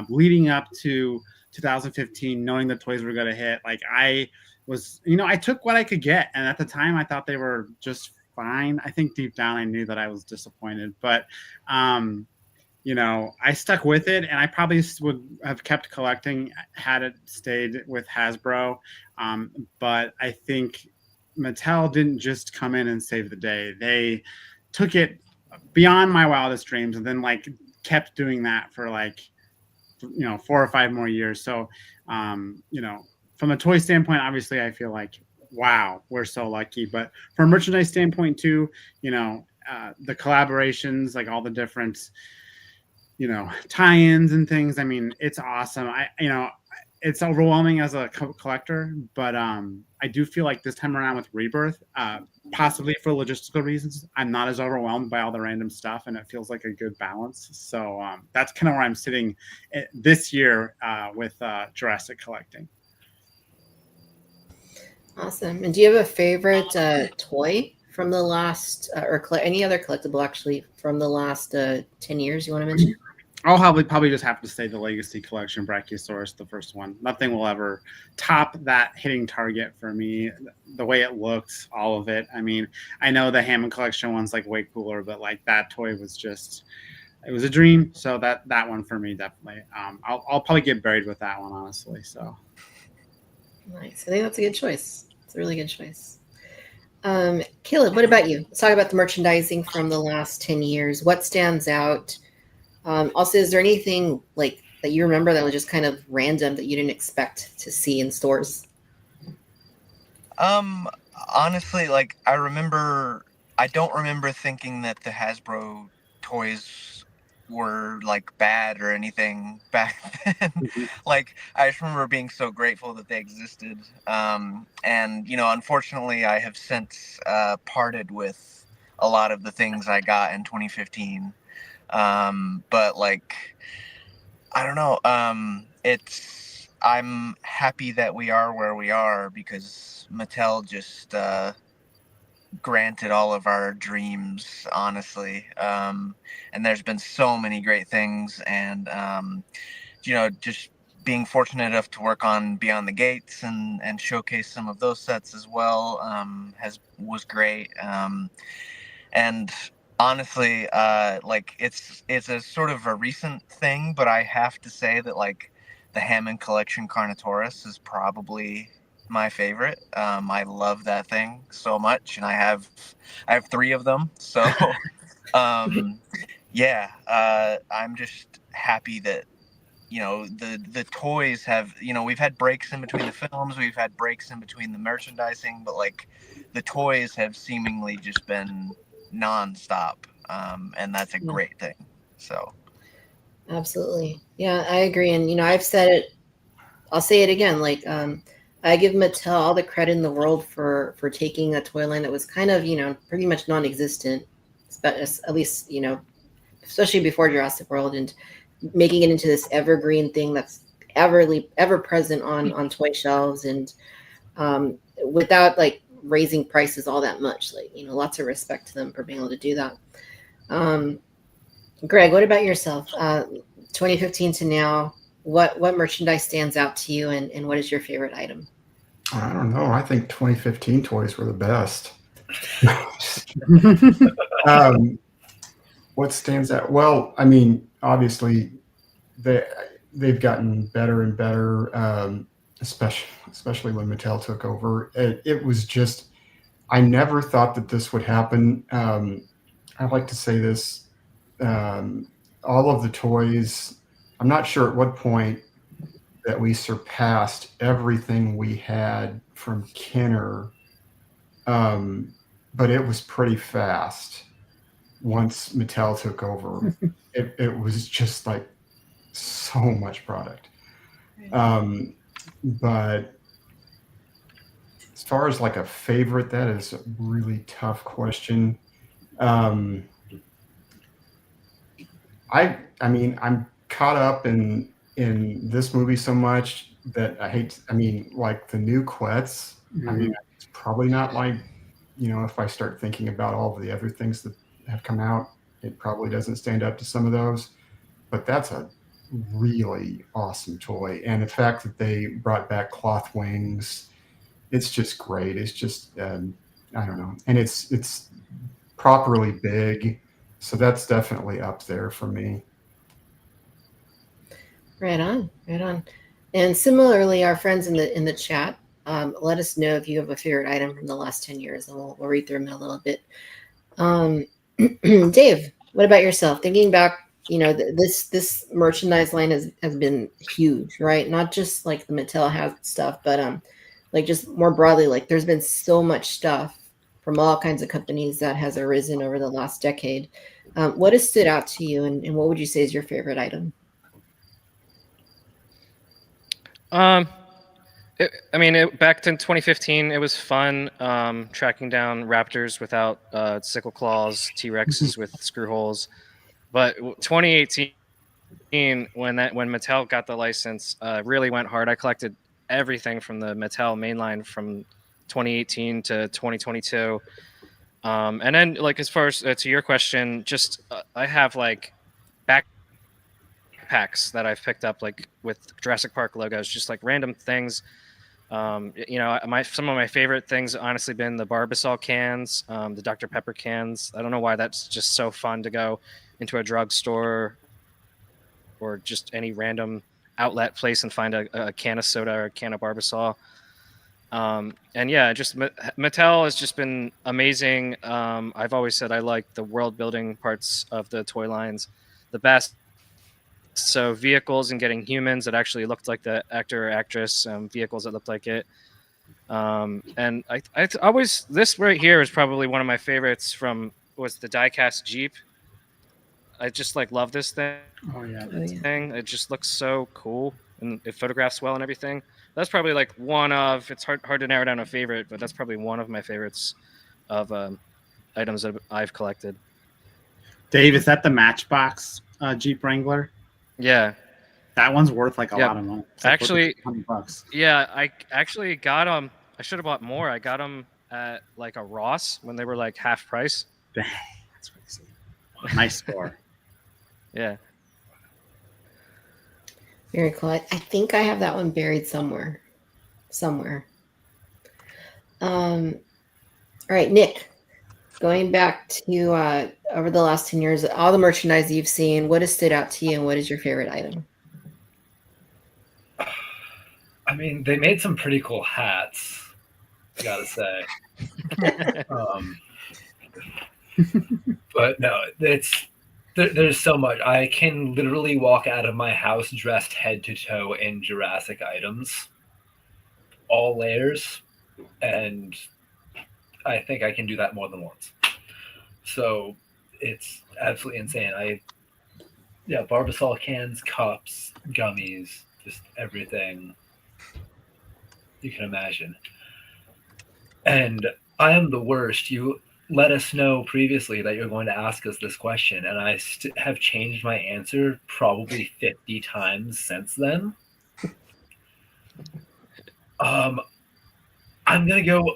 leading up to 2015, knowing the toys were going to hit, like I was, I took what I could get. And at the time I thought they were just fine. I think deep down I knew that I was disappointed, but I stuck with it, and I probably would have kept collecting had it stayed with Hasbro. But I think Mattel didn't just come in and save the day. They took it beyond my wildest dreams and then like kept doing that for like 4 or 5 more years. So from a toy standpoint, obviously I feel like, wow, we're so lucky. But from a merchandise standpoint too, the collaborations, like all the different tie-ins and things. I mean, it's awesome. It's overwhelming as a collector, but I do feel like this time around with Rebirth, possibly for logistical reasons, I'm not as overwhelmed by all the random stuff, and it feels like a good balance. So that's kind of where I'm sitting this year with Jurassic collecting. Awesome. And do you have a favorite toy from the last, or any other collectible actually from the last 10 years you want to mention? I'll probably just have to say the Legacy Collection Brachiosaurus, the first one. Nothing will ever top that hitting target for me. The way it looks, all of it. I mean, I know the Hammond Collection one's like way cooler, but like that toy was just, it was a dream. So that one for me, definitely. I'll probably get buried with that one, honestly. So nice. I think that's a good choice. It's a really good choice. Caleb, what about you? Let's talk about the merchandising from the last 10 years. What stands out Also, is there anything like that you remember that was just kind of random that you didn't expect to see in stores? Honestly, like I don't remember thinking that the Hasbro toys were like bad or anything back then. Like I just remember being so grateful that they existed. And unfortunately, I have since parted with a lot of the things I got in 2015. But like, I don't know. I'm happy that we are where we are because Mattel just granted all of our dreams, honestly. And there's been so many great things, and just being fortunate enough to work on Beyond the Gates and showcase some of those sets as well was great. And honestly, like it's a sort of a recent thing, but I have to say that like the Hammond Collection Carnotaurus is probably my favorite. I love that thing so much, and I have 3 of them. So yeah, I'm just happy that the toys have, we've had breaks in between the films, we've had breaks in between the merchandising, but like the toys have seemingly just been nonstop, and that's a great thing. So Absolutely. Yeah, I agree. And I've said it, I'll say it again. Like, I give Mattel all the credit in the world for taking a toy line that was kind of, pretty much non-existent, at least, especially before Jurassic World, and making it into this evergreen thing that's ever present on toy shelves, and without like raising prices all that much. Like, lots of respect to them for being able to do that. Greg, what about yourself? 2015 to now, what merchandise stands out to you, and what is your favorite item? I don't know. I think 2015 toys were the best. What stands out? Well, I mean, obviously, they've gotten better and better, especially when Mattel took over. It was just, I never thought that this would happen. I like to say this. All of the toys, I'm not sure at what point that we surpassed everything we had from Kenner, but it was pretty fast once Mattel took over. It was just like so much product. But as far as like a favorite, that is a really tough question. I mean, I'm caught up in this movie so much that I mean, like the new Quets. I mean, it's probably not like, if I start thinking about all of the other things that have come out, it probably doesn't stand up to some of those. But that's a really awesome toy. And the fact that they brought back cloth wings, it's just great. It's just, I don't know. And it's properly big. So that's definitely up there for me. Right on, right on. And similarly, our friends in the chat, let us know if you have a favorite item from the last 10 years, and we'll read through them in a little bit. Dave, what about yourself? Thinking back, this merchandise line has been huge, right? Not just like the Mattel has stuff, but like just more broadly, like there's been so much stuff from all kinds of companies that has arisen over the last decade. What has stood out to you, and what would you say is your favorite item? Back in 2015, it was fun tracking down raptors without sickle claws, T-Rexes with screw holes. But 2018, when Mattel got the license, really went hard. I collected everything from the Mattel mainline from 2018 to 2022. And then, like, as far as to your question, just I have like backpacks that I've picked up, like with Jurassic Park logos, just like random things. Some of my favorite things honestly been the Barbasol cans, the Dr. Pepper cans. I don't know why that's just so fun to go into a drugstore or just any random outlet place and find a can of soda or a can of Barbasol. And yeah, just Mattel has just been amazing. I've always said I like the world building parts of the toy lines the best. So vehicles and getting humans that actually looked like the actor or actress, vehicles that looked like it. And I always, this right here is probably one of my favorites was the diecast Jeep. I just like love this thing. Oh yeah. It just looks so cool and it photographs well and everything. That's probably like one of, it's hard to narrow down a favorite, but that's probably one of my favorites of items that I've collected. Dave, is that the Matchbox Jeep Wrangler? Yeah. That one's worth like a lot of money. It's like actually, $100. yeah, I actually got them. I should have bought more. I got them at like a Ross when they were like half price. Dang, that's crazy. Nice score. Yeah. Very cool. I think I have that one buried somewhere. All right, Nick. Going back to over the last 10 years, all the merchandise you've seen, what has stood out to you and what is your favorite item? I mean, they made some pretty cool hats, I gotta say. But no, there's so much. I can literally walk out of my house dressed head to toe in Jurassic items, all layers, and I think I can do that more than once. So it's absolutely insane. Barbasol cans, cups, gummies, just everything you can imagine. And I am the worst. You let us know previously that you're going to ask us this question, and I have changed my answer probably 50 times since then. I'm going to go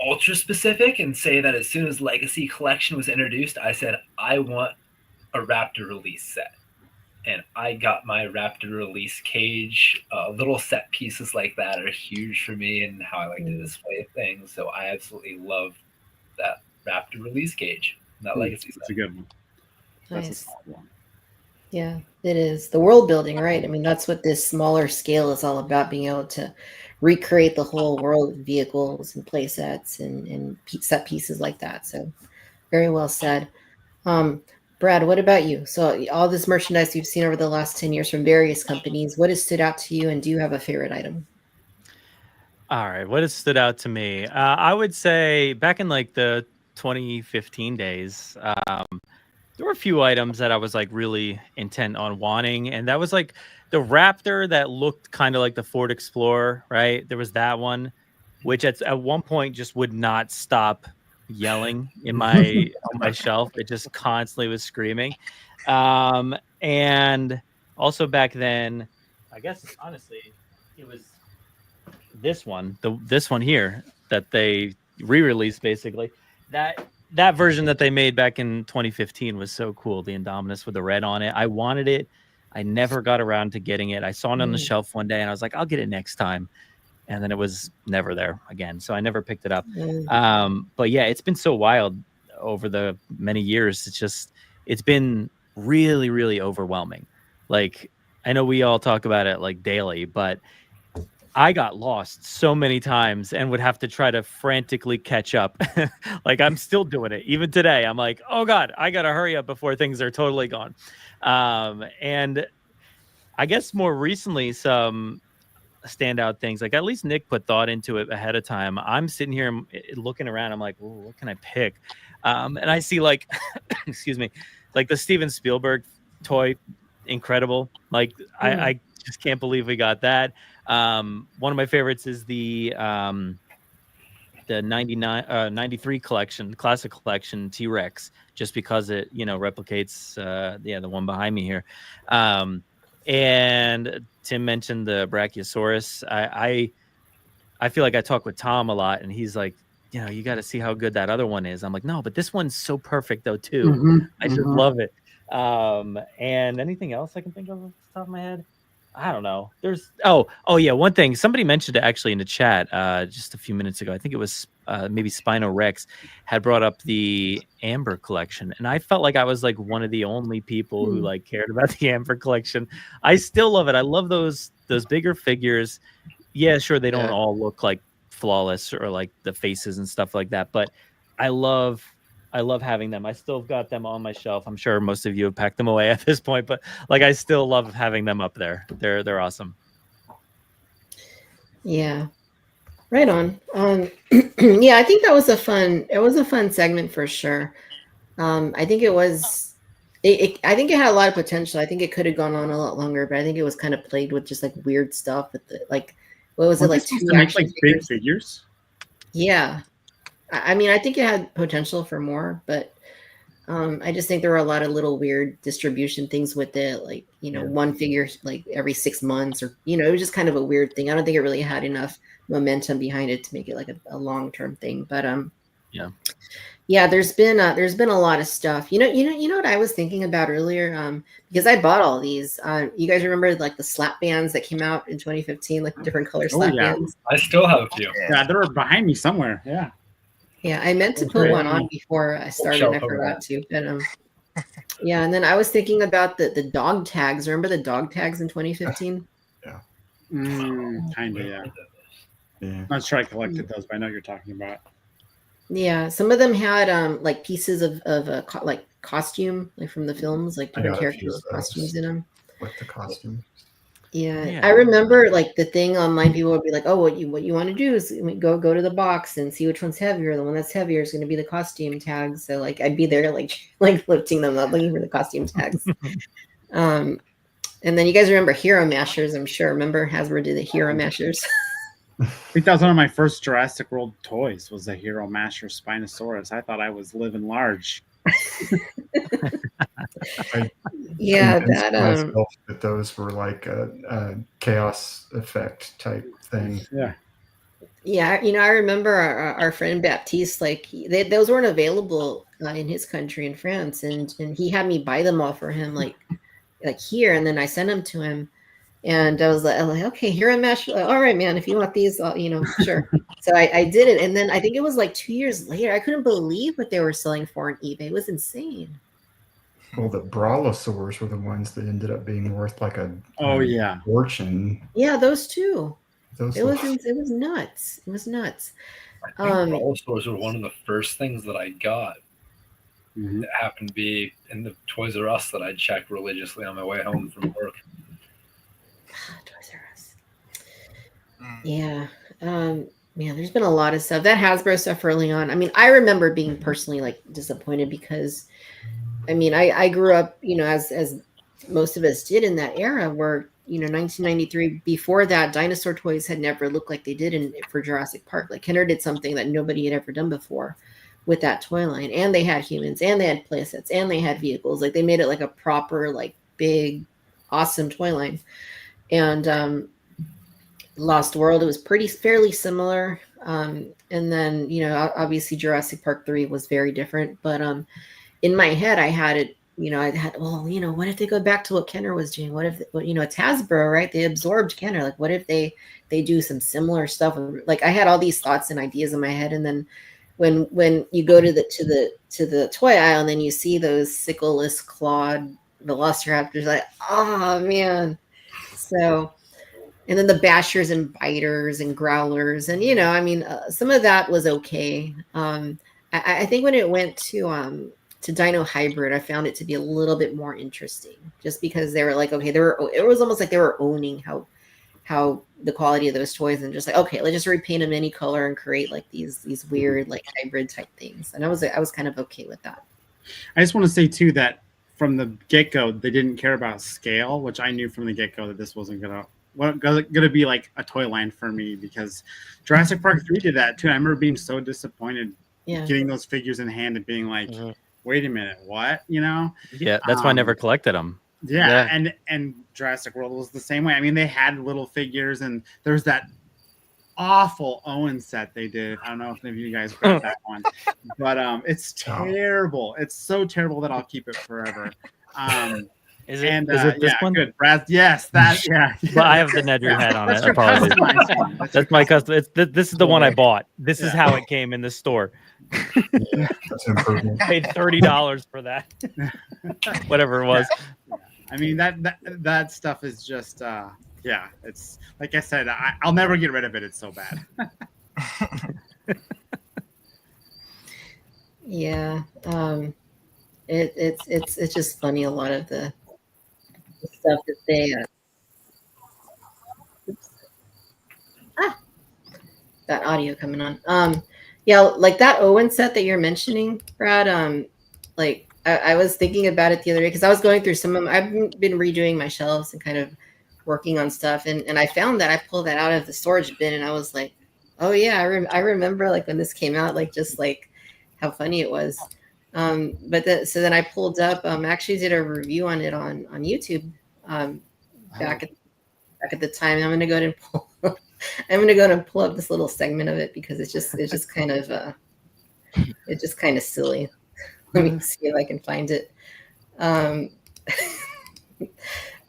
ultra specific and say that as soon as Legacy Collection was introduced, I said, I want a Raptor release set. And I got my Raptor release cage. Little set pieces like that are huge for me and how I like to display things. So I absolutely love that Raptor release cage. That Legacy set. That's a good one. Nice. That's a solid one. Yeah, it is. The world building, right? I mean, that's what this smaller scale is all about, being able to recreate the whole world with vehicles and play sets and set pieces like that. So very well said. Brad, what about you? So all this merchandise you've seen over the last 10 years from various companies, what has stood out to you and do you have a favorite item? All right, what has stood out to me? I would say back in like the 2015 days, there were a few items that I was like really intent on wanting, and that was like the Raptor that looked kind of like the Ford Explorer, right? There was that one, which at one point just would not stop yelling in my on my shelf. It just constantly was screaming. And also back then, I guess honestly, it was this one here that they re-released basically. That version that they made back in 2015 was so cool. The Indominus with the red on it. I wanted it. I never got around to getting it. I saw it on the shelf one day and I was like, I'll get it next time. And then it was never there again. So I never picked it up. But yeah, it's been so wild over the many years. It's been really, really overwhelming. Like, I know we all talk about it like daily, but I got lost so many times and would have to try to frantically catch up. Like, I'm still doing it. Even today, I'm like, oh God, I got to hurry up before things are totally gone. And I guess more recently, some standout things, like at least Nick put thought into it ahead of time. I'm sitting here looking around. I'm like, what can I pick? And I see like, excuse me, like the Steven Spielberg toy, incredible. Like I just can't believe we got that. One of my favorites is the 93 collection, classic collection T-Rex, just because it, replicates, the one behind me here. And Tim mentioned the Brachiosaurus. I feel like I talk with Tom a lot and he's like, you got to see how good that other one is. I'm like, no, but this one's so perfect though too. I just love it. And anything else I can think of off the top of my head? I don't know. There's oh yeah, one thing somebody mentioned it actually in the chat just a few minutes ago. I think it was maybe Spino Rex had brought up the Amber collection, and I felt like I was like one of the only people who like cared about the Amber collection. I still love it. I love those bigger figures. Yeah, sure, they don't all look like flawless or like the faces and stuff like that, but I love I love having them. I still got them on my shelf. I'm sure most of you have packed them away at this point, but like I still love having them up there. They're awesome. Yeah. Right on. Yeah, I think that was a fun segment for sure. I think it was I think it had a lot of potential. I think it could have gone on a lot longer, but I think it was kind of plagued with just like weird stuff with the, like, what was it, like supposed 2 to make action like big figures? figures? Yeah. I mean, I think it had potential for more, but I just think there were a lot of little weird distribution things with it, like, you know, one figure like every 6 months, or, you know, it was just kind of a weird thing. I don't think it really had enough momentum behind it to make it like a long-term thing. But yeah, there's been a lot of stuff. You know what I was thinking about earlier? Because I bought all these. You guys remember like the slap bands that came out in 2015, like different color slap bands? I still have a few. Yeah, they're behind me somewhere. Yeah. Yeah, I meant to put one on before I started and I forgot to. But yeah, and then I was thinking about the dog tags. Remember the dog tags in 2015? Yeah. Kind of, yeah. I'm not sure I collected those, but I know what you're talking about. Yeah, some of them had like pieces of like costume, like from the films, like different characters with costumes in them. With the costume. Yeah, I remember like the thing online. People would be like, "Oh, what you want to do is go to the box and see which one's heavier. The one that's heavier is going to be the costume tags." So like I'd be there like lifting them up, looking for the costume tags. And then you guys remember Hero Mashers? I'm sure. Remember Hasbro did the Hero Mashers? I think that was one of my first Jurassic World toys. Was a Hero Masher Spinosaurus. I thought I was living large. Yeah, that those were like a chaos effect type thing. Yeah, you know, I remember our friend Baptiste, like those weren't available in his country in France, and he had me buy them all for him, like here, and then I sent them to him, and I was like okay, Hero Mash, all right, man, if you want these, you know, sure. So I did it, and then I think it was like 2 years later, I couldn't believe what they were selling for on eBay. It was insane. Well, the Brawlosaurs were the ones that ended up being worth like a fortune. Yeah, those two. It was nuts. It was nuts. I think Brawlosaurs were one of the first things that I got. It happened to be in the Toys R Us that I checked religiously on my way home from work. Toys R Us. Yeah. Man, there's been a lot of stuff. That Hasbro stuff early on. I mean, I remember being personally like disappointed because, I mean, I grew up, you know, as most of us did in that era where, you know, 1993, before that, dinosaur toys had never looked like they did for Jurassic Park. Like Kenner did something that nobody had ever done before with that toy line. And they had humans, and they had play sets, and they had vehicles. Like they made it like a proper, like big, awesome toy line. And Lost World, it was fairly similar. And then, you know, obviously Jurassic Park 3 was very different. But in my head, I had it, you know, well, you know, what if they go back to what Kenner was doing? What if, you know, it's Hasbro, right? They absorbed Kenner. Like, what if they do some similar stuff? Like, I had all these thoughts and ideas in my head, and then when you go to the toy aisle and then you see those sickleless clawed velociraptors, like, oh man. So, and then the bashers and biters and growlers, and you know, I mean, some of that was okay. I think when it went to Dino Hybrid, I found it to be a little bit more interesting, just because they were like, okay, it was almost like they were owning how the quality of those toys, and just like, okay, let's just repaint them any color and create like these weird like hybrid type things. And I was kind of okay with that. I just want to say too that from the get-go, they didn't care about scale, which I knew from the get-go that this wasn't gonna be like a toy line for me, because Jurassic Park 3 did that too. I remember being so disappointed getting those figures in hand and being like, wait a minute, what? You know? Yeah, that's why I never collected them. Yeah, and Jurassic World was the same way. I mean, they had little figures, and there's that awful Owen set they did. I don't know if any of you guys got that one, but it's terrible. It's so terrible that I'll keep it forever. Is it this one? Good, Brad. Yes, that. Yeah. But I have the Nedry hat on it. Apologies. That's my custom. This is the one I bought. This is how it came in the store. That's an improvement. Paid $30 for that. Whatever it was. I mean, that stuff is just it's like I said, I'll never get rid of it. It's so bad. Yeah. It's just funny, a lot of the stuff that they oops, that audio coming on. Yeah, like that Owen set that you're mentioning, Brad. Like I was thinking about it the other day because I was going through some of I've been redoing my shelves and kind of working on stuff, and I found that I pulled that out of the storage bin, and I was like, oh yeah, I remember like when this came out, like just like how funny it was. So then I pulled up, actually did a review on it on YouTube, back at the time. And I'm gonna go ahead and pull I'm gonna go and pull up this little segment of it because it's just kind of it's just kind of silly. Let me see if I can find it.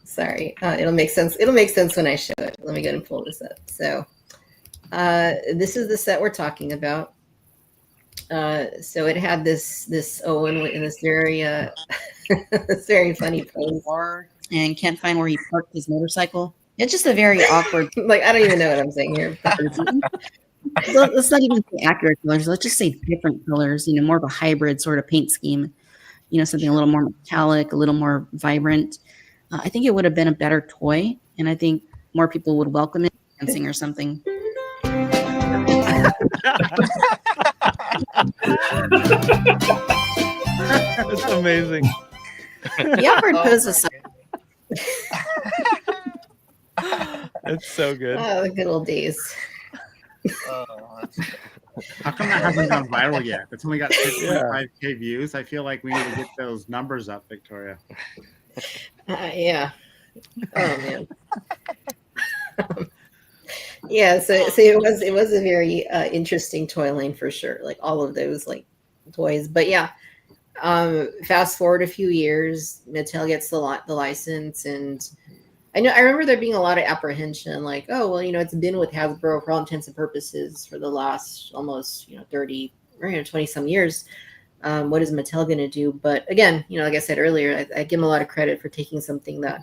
Sorry, it'll make sense. It'll make sense when I show it. Let me go and pull this up. So this is the set we're talking about. So it had this Owen in this very this very funny pose, and can't find where he parked his motorcycle. It's just a very awkward. like I don't even know what I'm saying here. Let's not even say accurate colors. Let's just say different colors. More of a hybrid sort of paint scheme. Something a little more metallic, a little more vibrant. I think it would have been a better toy, and I think more people would welcome it dancing or something. That's amazing. The awkward pose aside. That's so good. Oh, the good old days. How come that hasn't gone viral yet? It's only got 6.5K views. I feel like we need to get those numbers up, Victoria. Yeah. Oh man. Yeah. So it was a very interesting toy line for sure. Like all of those like toys, but yeah. Fast forward a few years, Mattel gets the license, and I remember there being a lot of apprehension, like, oh well, it's been with Hasbro for all intents and purposes for the last almost 30 or 20 some years. What is Mattel going to do? But again, like I said earlier, I give them a lot of credit for taking something that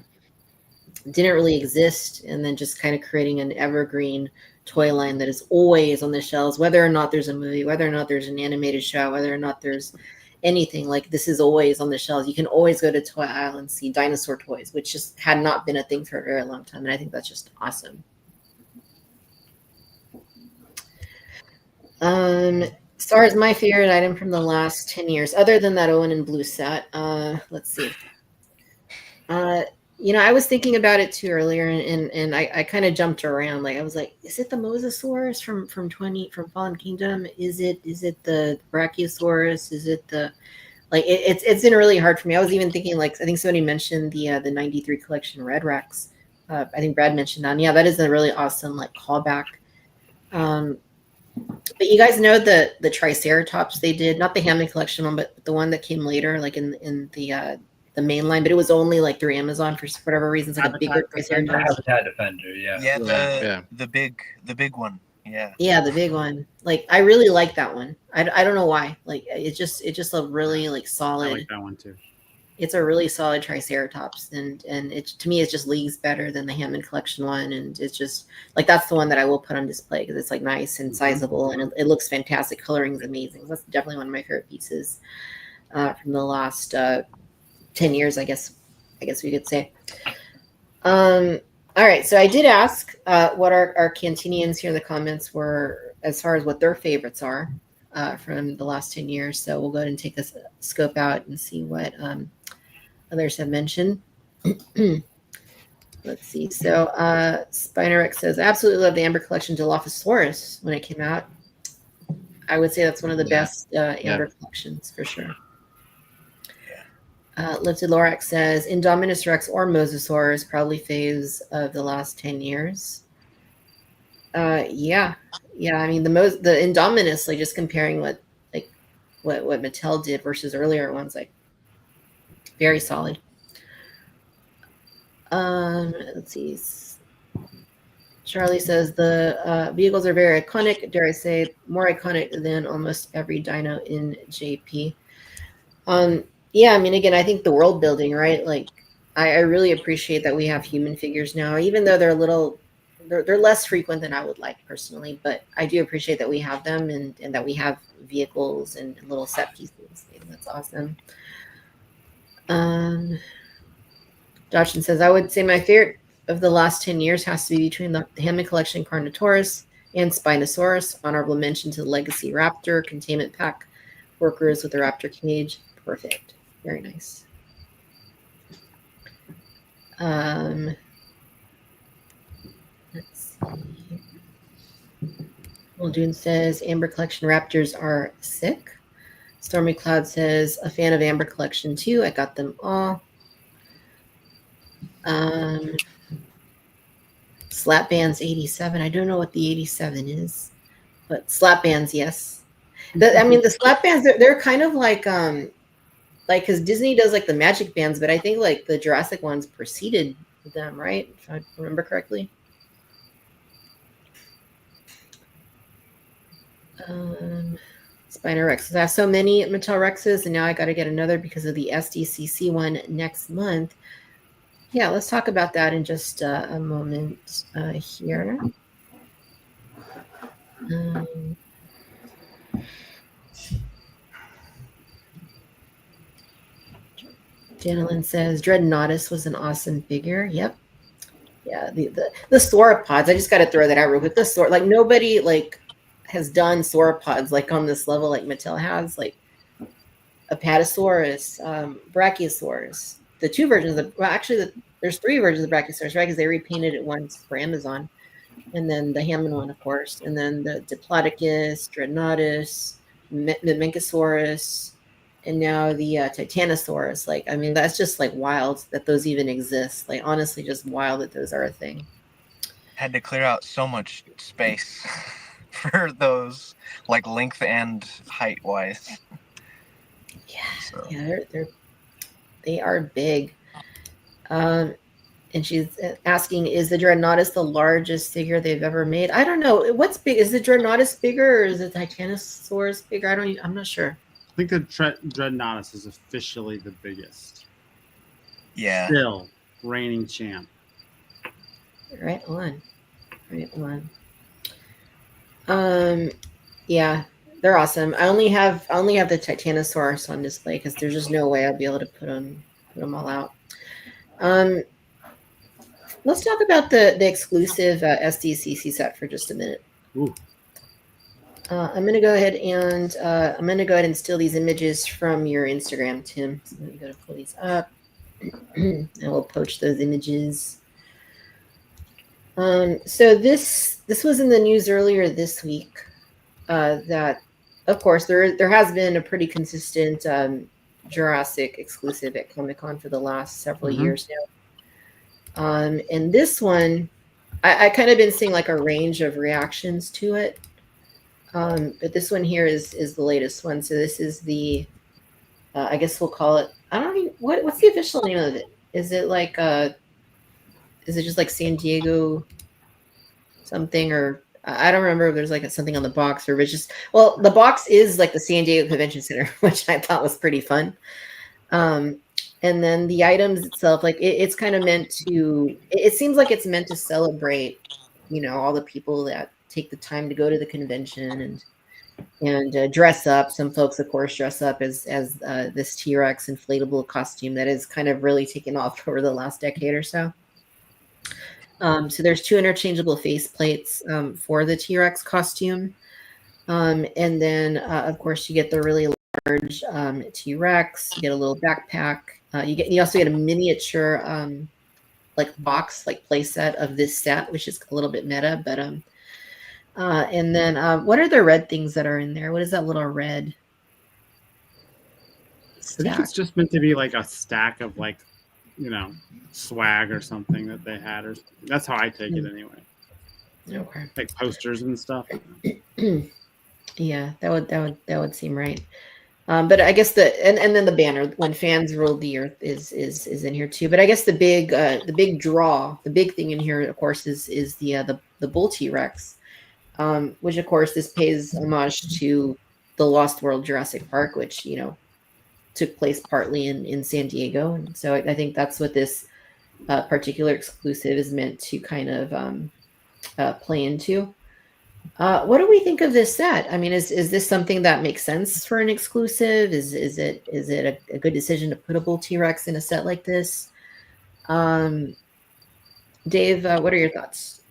didn't really exist and then just kind of creating an evergreen toy line that is always on the shelves, whether or not there's a movie, whether or not there's an animated show, whether or not there's anything. Like this is always on the shelves. You can always go to Toy Aisle and see dinosaur toys, which just had not been a thing for a very long time. And I think that's just awesome. As far as my favorite item from the last 10 years, other than that Owen and Blue set, let's see. I was thinking about it too earlier, and I kind of jumped around. Like I was like, is it the Mosasaurus from Fallen Kingdom? Is it the Brachiosaurus? Is it the it's been really hard for me. I was even thinking, like, I think somebody mentioned the 93 collection Red Rex. I think Brad mentioned that. And yeah, that is a really awesome like callback. But you guys know the Triceratops they did, not the Hammond collection one, but the one that came later, like in the main line, but it was only like through Amazon for whatever reasons, like a bigger Triceratops. Habitat Defender, the big one. Yeah, the big one. Like I really like that one. I don't know why. Like it's just a really like solid. I like that one too. It's a really solid Triceratops, and it to me it just leagues better than the Hammond collection one, and it's just like that's the one that I will put on display because it's like nice and sizable, and it looks fantastic. Coloring is amazing. That's definitely one of my favorite pieces from the last 10 years, I guess we could say. All right, so I did ask what our Cantinians here in the comments were as far as what their favorites are from the last 10 years. So we'll go ahead and take a scope out and see what others have mentioned. Let's see. So Spinerex says, I absolutely love the Amber Collection Dilophosaurus when it came out. I would say that's one of the best Amber collections for sure. Lifted Lorax says, Indominus Rex or Mosasaurus probably faves of the last 10 years. Yeah. I mean, the Indominus, like just comparing what Mattel did versus earlier ones, like very solid. Let's see. Charlie says the vehicles are very iconic. Dare I say, more iconic than almost every dino in JP. Yeah, I mean, again, I think the world building, right? Like, I really appreciate that we have human figures now, even though they're a little they're less frequent than I would like personally, but I do appreciate that we have them and that we have vehicles and little set pieces. That's awesome. Dodson says, I would say my favorite of the last 10 years has to be between the Hammond Collection Carnotaurus and Spinosaurus. Honorable mention to the Legacy Raptor Containment Pack workers with the Raptor cage. Perfect. Very nice. Let's see. Muldoon says Amber Collection Raptors are sick. Stormy Cloud says a fan of Amber Collection too. I got them all. Slap Bands 87. I don't know what the 87 is, but Slap Bands, yes. The Slap Bands, they're kind of like because Disney does like the Magic Bands, but I think like the Jurassic ones preceded them, right? If I remember correctly. Spinorexes. I have so many Mattel Rexes, and now I got to get another because of the SDCC one next month. Yeah, let's talk about that in just a moment here. Janelyn says Dreadnoughtus was an awesome figure. Yep. Yeah, the sauropods. I just got to throw that out real quick. Like nobody like has done sauropods like on this level like Mattel has. Like Apatosaurus, Brachiosaurus. The two versions of there's three versions of Brachiosaurus, right? Because they repainted it once for Amazon, and then the Hammond one, of course, and then the Diplodocus, Dreadnoughtus, Mamenchosaurus, and now the Titanosaurus. Like, I mean, that's just like wild that those even exist. Like, honestly, just wild that those are a thing. Had to clear out so much space for those, like length and height wise. Yeah, so. Yeah, they are big. And she's asking, is the Dreadnoughtus the largest figure they've ever made? I don't know. What's big? Is the Dreadnoughtus bigger or is the Titanosaurus bigger? I'm not sure. I think the Dreadnoughtus is officially the biggest. Yeah. Still reigning champ. Right on. Yeah, they're awesome. I only have the Titanosaurus on display because there's just no way I'll be able to put them all out. Let's talk about the exclusive SDCC set for just a minute. Ooh. I'm gonna go ahead and steal these images from your Instagram, Tim. So I'm gonna pull these up, and we'll poach those images. So this was in the news earlier this week. That, of course, there has been a pretty consistent Jurassic exclusive at Comic-Con for the last several years now. And this one, I kind of been seeing like a range of reactions to it. But this one here is the latest one. So this is the, I guess we'll call it, I don't know, what's the official name of it? Is it like, is it just like San Diego something, or I don't remember if there's like something on the box, or if it's just, well, the box is like the San Diego Convention Center, which I thought was pretty fun. And then the items itself, like it's kind of meant to, it seems like it's meant to celebrate, all the people that take the time to go to the convention and dress up. Some folks, of course, dress up as this T-Rex inflatable costume that has kind of really taken off over the last decade or so. So there's 2 interchangeable face plates for the T-Rex costume. And then, of course, you get the really large T-Rex. You get a little backpack. You also get a miniature like box, like play set of this set, which is a little bit meta. But and then what are the red things that are in there? What is that little red stack? I think it's just meant to be like a stack of like, swag or something that they had, or something. That's how I take it anyway. Okay. Like posters and stuff. Yeah, that would seem right. But I guess and then the banner, when fans rule the earth, is in here too. But I guess the big draw, the big thing in here, of course, is the bull T-Rex, which of course this pays homage to the Lost World Jurassic Park, which took place partly in San Diego, and so I think that's what this particular exclusive is meant to kind of play into. What do we think of this set? I mean, is this something that makes sense for an exclusive? Is it a good decision to put a bull T-Rex in a set like this? Dave, what are your thoughts?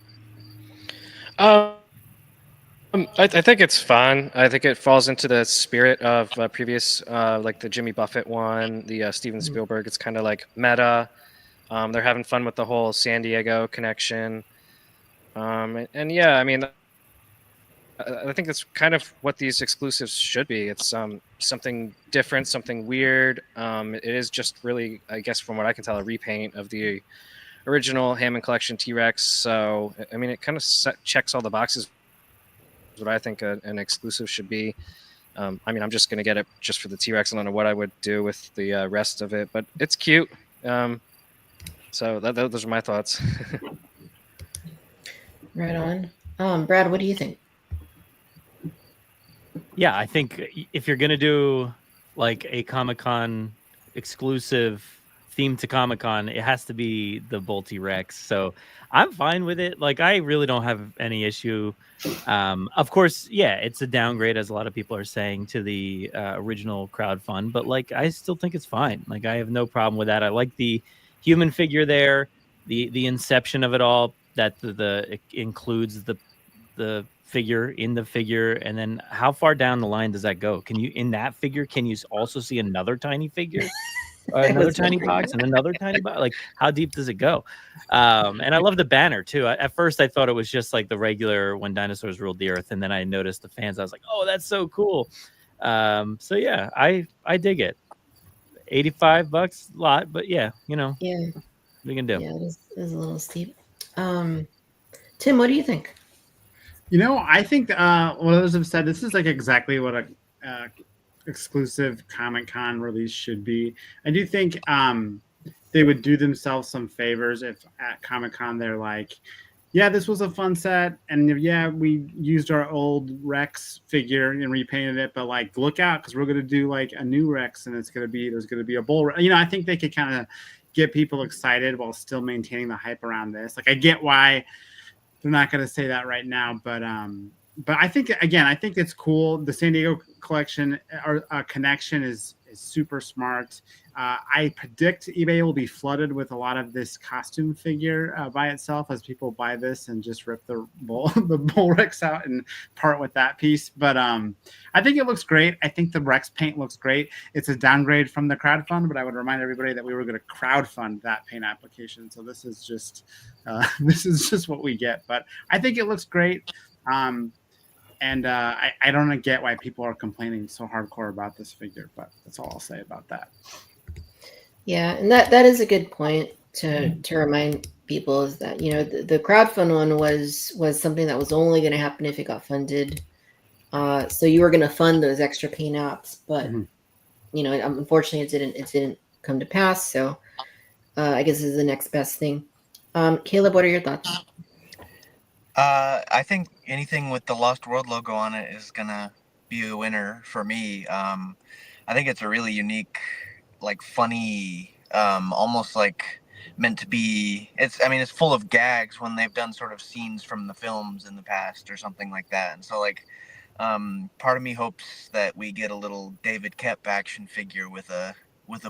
I think it's fun. I think it falls into the spirit of previous, like the Jimmy Buffett one, the Steven Spielberg. It's kind of like meta. They're having fun with the whole San Diego connection. And yeah, I mean, I think that's kind of what these exclusives should be. It's something different, something weird. It is just really, I guess, from what I can tell, a repaint of the original Hammond Collection T-Rex. So, I mean, it kind of checks all the boxes. What I think an exclusive should be. I mean, I'm just going to get it just for the T-Rex. I don't know what I would do with the rest of it, but it's cute. So those are my thoughts. Right on. Brad, what do you think? Yeah, I think if you're going to do like a Comic-Con exclusive theme to Comic-Con, it has to be the Bull T-Rex. So I'm fine with it. Like, I really don't have any issue. Of course, yeah, it's a downgrade, as a lot of people are saying, to the original crowdfund, but like, I still think it's fine. Like, I have no problem with that. I like the human figure there, the inception of it all, that it includes the figure in the figure, and then how far down the line does that go? Can you, in that figure, can you also see another tiny figure? Another tiny box and another tiny box? Like, how deep does it go? And I love the banner too. At first I thought it was just like the regular When Dinosaurs Ruled the Earth, and then I noticed the fans. I was like, oh, that's so cool. So yeah, I dig it. $85 a lot, but yeah, you know, Yeah, we can do. yeah, it is a little steep. Tim, what do you think? You know, I think what others have said, this is like exactly what a exclusive Comic-Con release should be. I do think they would do themselves some favors if at Comic-Con they're like, yeah, this was a fun set, and yeah, we used our old Rex figure and repainted it, but like, look out, because we're going to do like a new Rex, and there's going to be a bull. You know, I think they could kind of get people excited while still maintaining the hype around this. Like, I get why they're not going to say that right now, but I think, again, I think it's cool. The San Diego collection or connection is super smart. I predict eBay will be flooded with a lot of this costume figure by itself as people buy this and just rip the bull Rex out and part with that piece. But I think it looks great. I think the Rex paint looks great. It's a downgrade from the crowdfund, but I would remind everybody that we were going to crowdfund that paint application. So this is just what we get. But I think it looks great. And I don't get why people are complaining so hardcore about this figure, but that's all I'll say about that. Yeah, and that is a good point to remind people, is that, you know, the crowdfund one was something that was only going to happen if it got funded. So you were going to fund those extra paint apps, but you know, unfortunately, it didn't come to pass. So I guess this is the next best thing. Caleb, what are your thoughts? I think anything with the Lost World logo on it is gonna be a winner for me. I think it's a really unique, like, funny, almost like meant to be. It's full of gags when they've done sort of scenes from the films in the past or something like that. And so, like, part of me hopes that we get a little David Kep action figure with a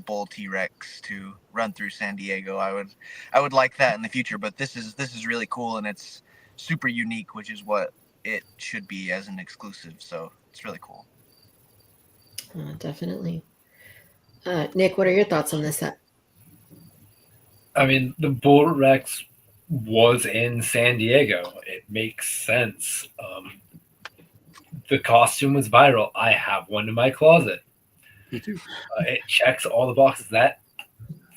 bull T-Rex to run through San Diego. I would like that in the future. But this is really cool, and it's super unique, which is what it should be as an exclusive. So it's really cool. Definitely. Nick, what are your thoughts on this set? I mean, the Bull Rex was in San Diego. It makes sense. The costume was viral. I have one in my closet. Me too. It checks all the boxes. That,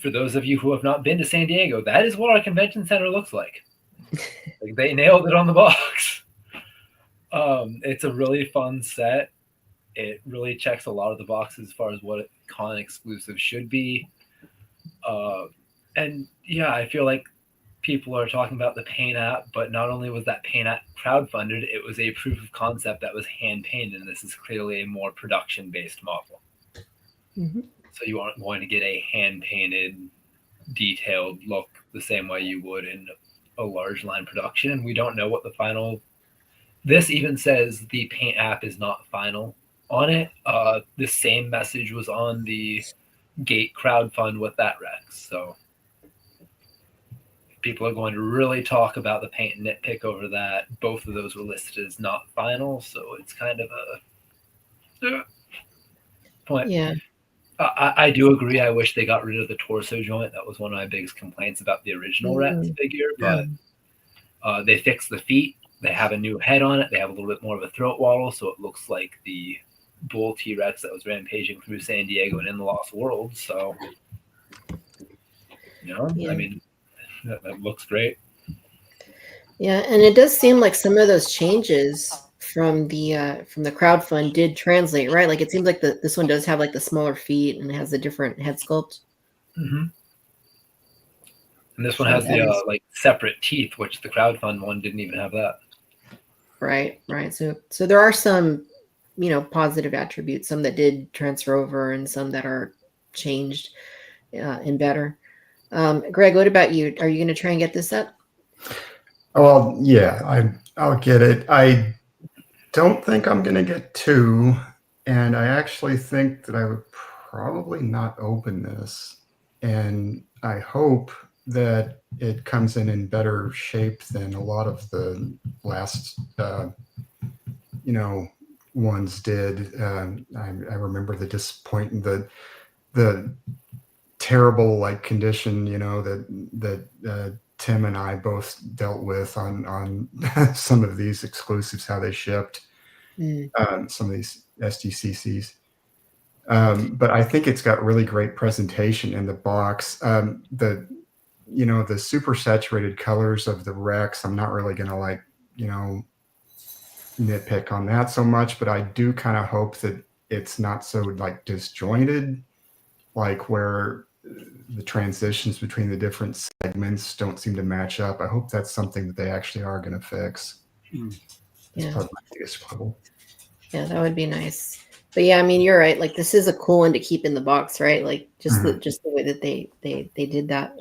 for those of you who have not been to San Diego, that is what our convention center looks like. Like, they nailed it on the box. It's a really fun set. It really checks a lot of the boxes as far as what a con exclusive should be. And yeah, I feel like people are talking about the paint app, but not only was that paint app crowdfunded, it was a proof of concept that was hand painted, and this is clearly a more production based model. So you aren't going to get a hand painted, detailed look the same way you would in a large line production. We don't know what the final. This even says the paint app is not final on it. The same message was on the Gate crowdfund with that Rex. So people are going to really talk about the paint and nitpick over that. Both of those were listed as not final, so it's kind of a point. Yeah. I do agree. I wish they got rid of the torso joint. That was one of my biggest complaints about the original Rex figure. But they fixed the feet. They have a new head on it. They have a little bit more of a throat waddle, so it looks like the bull T-Rex that was rampaging through San Diego and in the Lost World. So, I mean, that looks great. Yeah, and it does seem like some of those changes from the crowdfund did translate, right? Like it seems like this one does have like the smaller feet and it has a different head sculpt. Mm-hmm. And this one has the like separate teeth, which the crowdfund one didn't even have that. Right. So there are some, positive attributes, some that did transfer over and some that are changed and better. Greg, what about you? Are you going to try and get this up? Well, yeah, I'll get it. I don't think I'm going to get 2, and I actually think that I would probably not open this, and I hope that it comes in better shape than a lot of the last, ones did. I remember the disappointing, the terrible like condition, that Tim and I both dealt with on some of these exclusives, how they shipped some of these SDCCs. But I think it's got really great presentation in the box. The super saturated colors of the Rex, I'm not really going to nitpick on that so much, but I do kind of hope that it's not so like disjointed, like where the transitions between the different segments don't seem to match up. I hope that's something that they actually are going to fix. That's probably my biggest trouble. Yeah, that would be nice. But yeah, I mean, you're right. Like this is a cool one to keep in the box, right? Like just the way that they did that.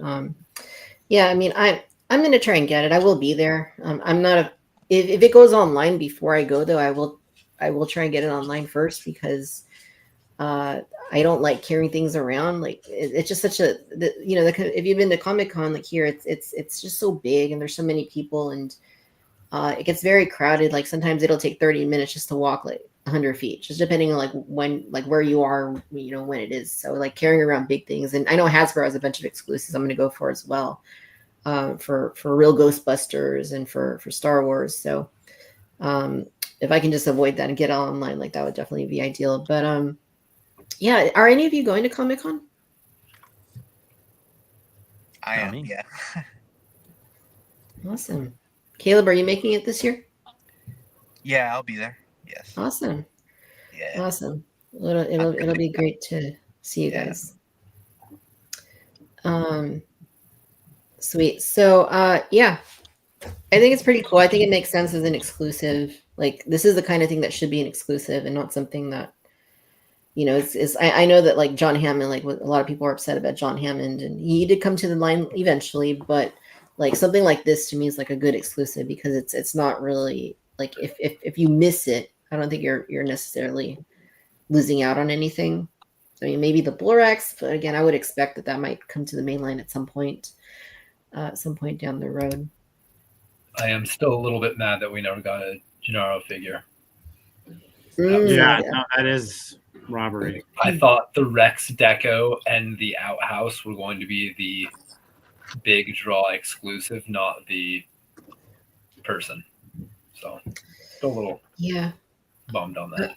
Yeah, I mean, I'm going to try and get it. I will be there. I'm not if it goes online before I go though, I will try and get it online first because I don't like carrying things around. Like it's just such a if you've been to Comic-Con like here, it's just so big and there's so many people and it gets very crowded. Like sometimes it'll take 30 minutes just to walk like 100 feet, just depending on like where you are, when it is. So like carrying around big things, and I know Hasbro has a bunch of exclusives I'm going to go for as well, for real Ghostbusters and for Star Wars. So if I can just avoid that and get it online, like that would definitely be ideal. But yeah, are any of you going to Comic-Con? I am. Yeah. Awesome. Caleb, are you making it this year? Yeah, I'll be there. Yes. Awesome. Yeah. Awesome. It'll be great to see you guys. Sweet. So yeah, I think it's pretty cool. I think it makes sense as an exclusive. Like this is the kind of thing that should be an exclusive and not something that, I know that like John Hammond, like a lot of people are upset about John Hammond, and he did come to the line eventually, but like something like this to me is like a good exclusive because it's not really like if you miss it, I don't think you're necessarily losing out on anything. I mean, maybe the Borax, but again, I would expect that might come to the main line at some point down the road. I am still a little bit mad that we never got a Gennaro figure. That is robbery. I thought the Rex Deco and the Outhouse were going to be the big draw exclusive, not the person. So still a little bummed on that.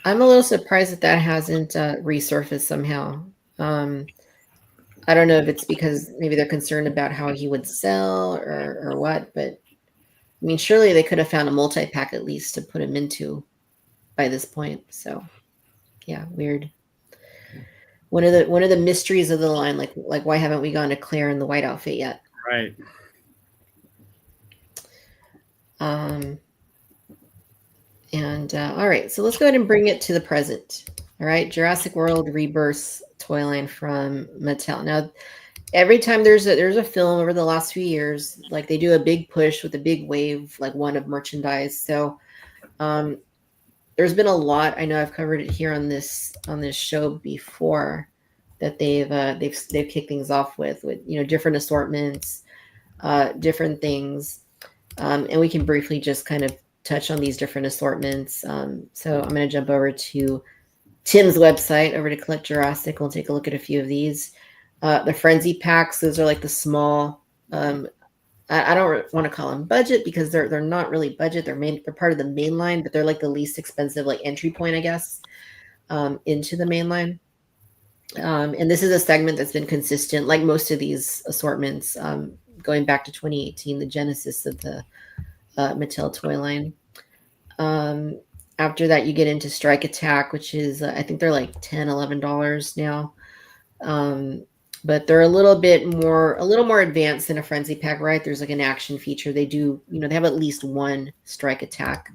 I'm a little surprised that hasn't resurfaced somehow. I don't know if it's because maybe they're concerned about how he would sell or what, but I mean, surely they could have found a multi-pack at least to put him into by this point. So yeah, weird. One of the mysteries of the line, like why haven't we gone to Claire in the white outfit yet? Right. All right, so let's go ahead and bring it to the present. All right, Jurassic World Rebirth toy line from Mattel. Now, every time there's a film over the last few years, like they do a big push with a big wave, like one of merchandise. So there's been a lot. I know I've covered it here on this show before, that they've kicked things off with different assortments, different things, and we can briefly just kind of touch on these different assortments. So I'm going to jump over to Tim's website, over to Collect Jurassic. We'll take a look at a few of these. The Frenzy packs, those are like the small. I don't want to call them budget, because they're not really budget. They're part of the main line, but they're like the least expensive, like entry point, I guess, into the main line. And this is a segment that's been consistent, like most of these assortments, going back to 2018, the genesis of the Mattel toy line. After that, you get into Strike Attack, which is I think they're like $10, $11 now. But they're a little more advanced than a Frenzy pack, right? There's like an action feature. They do, they have at least one Strike Attack.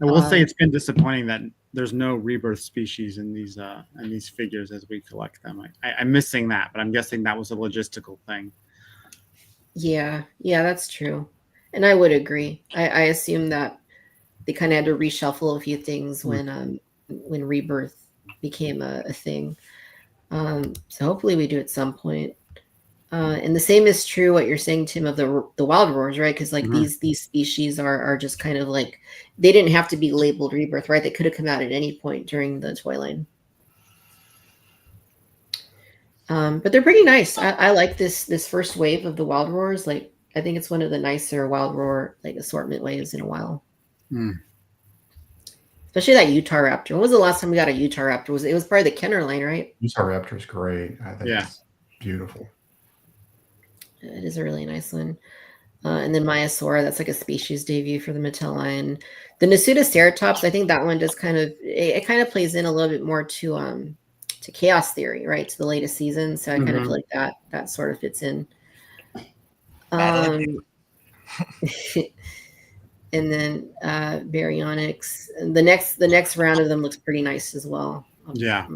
I will say it's been disappointing that there's no Rebirth species in these figures as we collect them. I'm missing that, but I'm guessing that was a logistical thing. Yeah, that's true. And I would agree. I assume that they kind of had to reshuffle a few things when Rebirth became a thing. So hopefully we do at some point. And the same is true what you're saying, Tim, of the wild roars, right? Because like these species are just kind of like, they didn't have to be labeled Rebirth, right? They could have come out at any point during the toy line. But they're pretty nice. I like this first wave of the wild roars. Like, I think it's one of the nicer wild roar like assortment waves in a while. Especially that Utah Raptor. When was the last time we got a Utah Raptor? It was probably the Kenner line, right? Utah Raptor is great. I think it's beautiful. It is a really nice one. And then Maiasaura, that's like a species debut for the Mattel line. The Nasuda Ceratops, I think that one does kind of plays in a little bit more to Chaos Theory, right? To the latest season. So I kind of feel like that sort of fits in. And then Baryonyx. And the next round of them looks pretty nice as well. Yeah.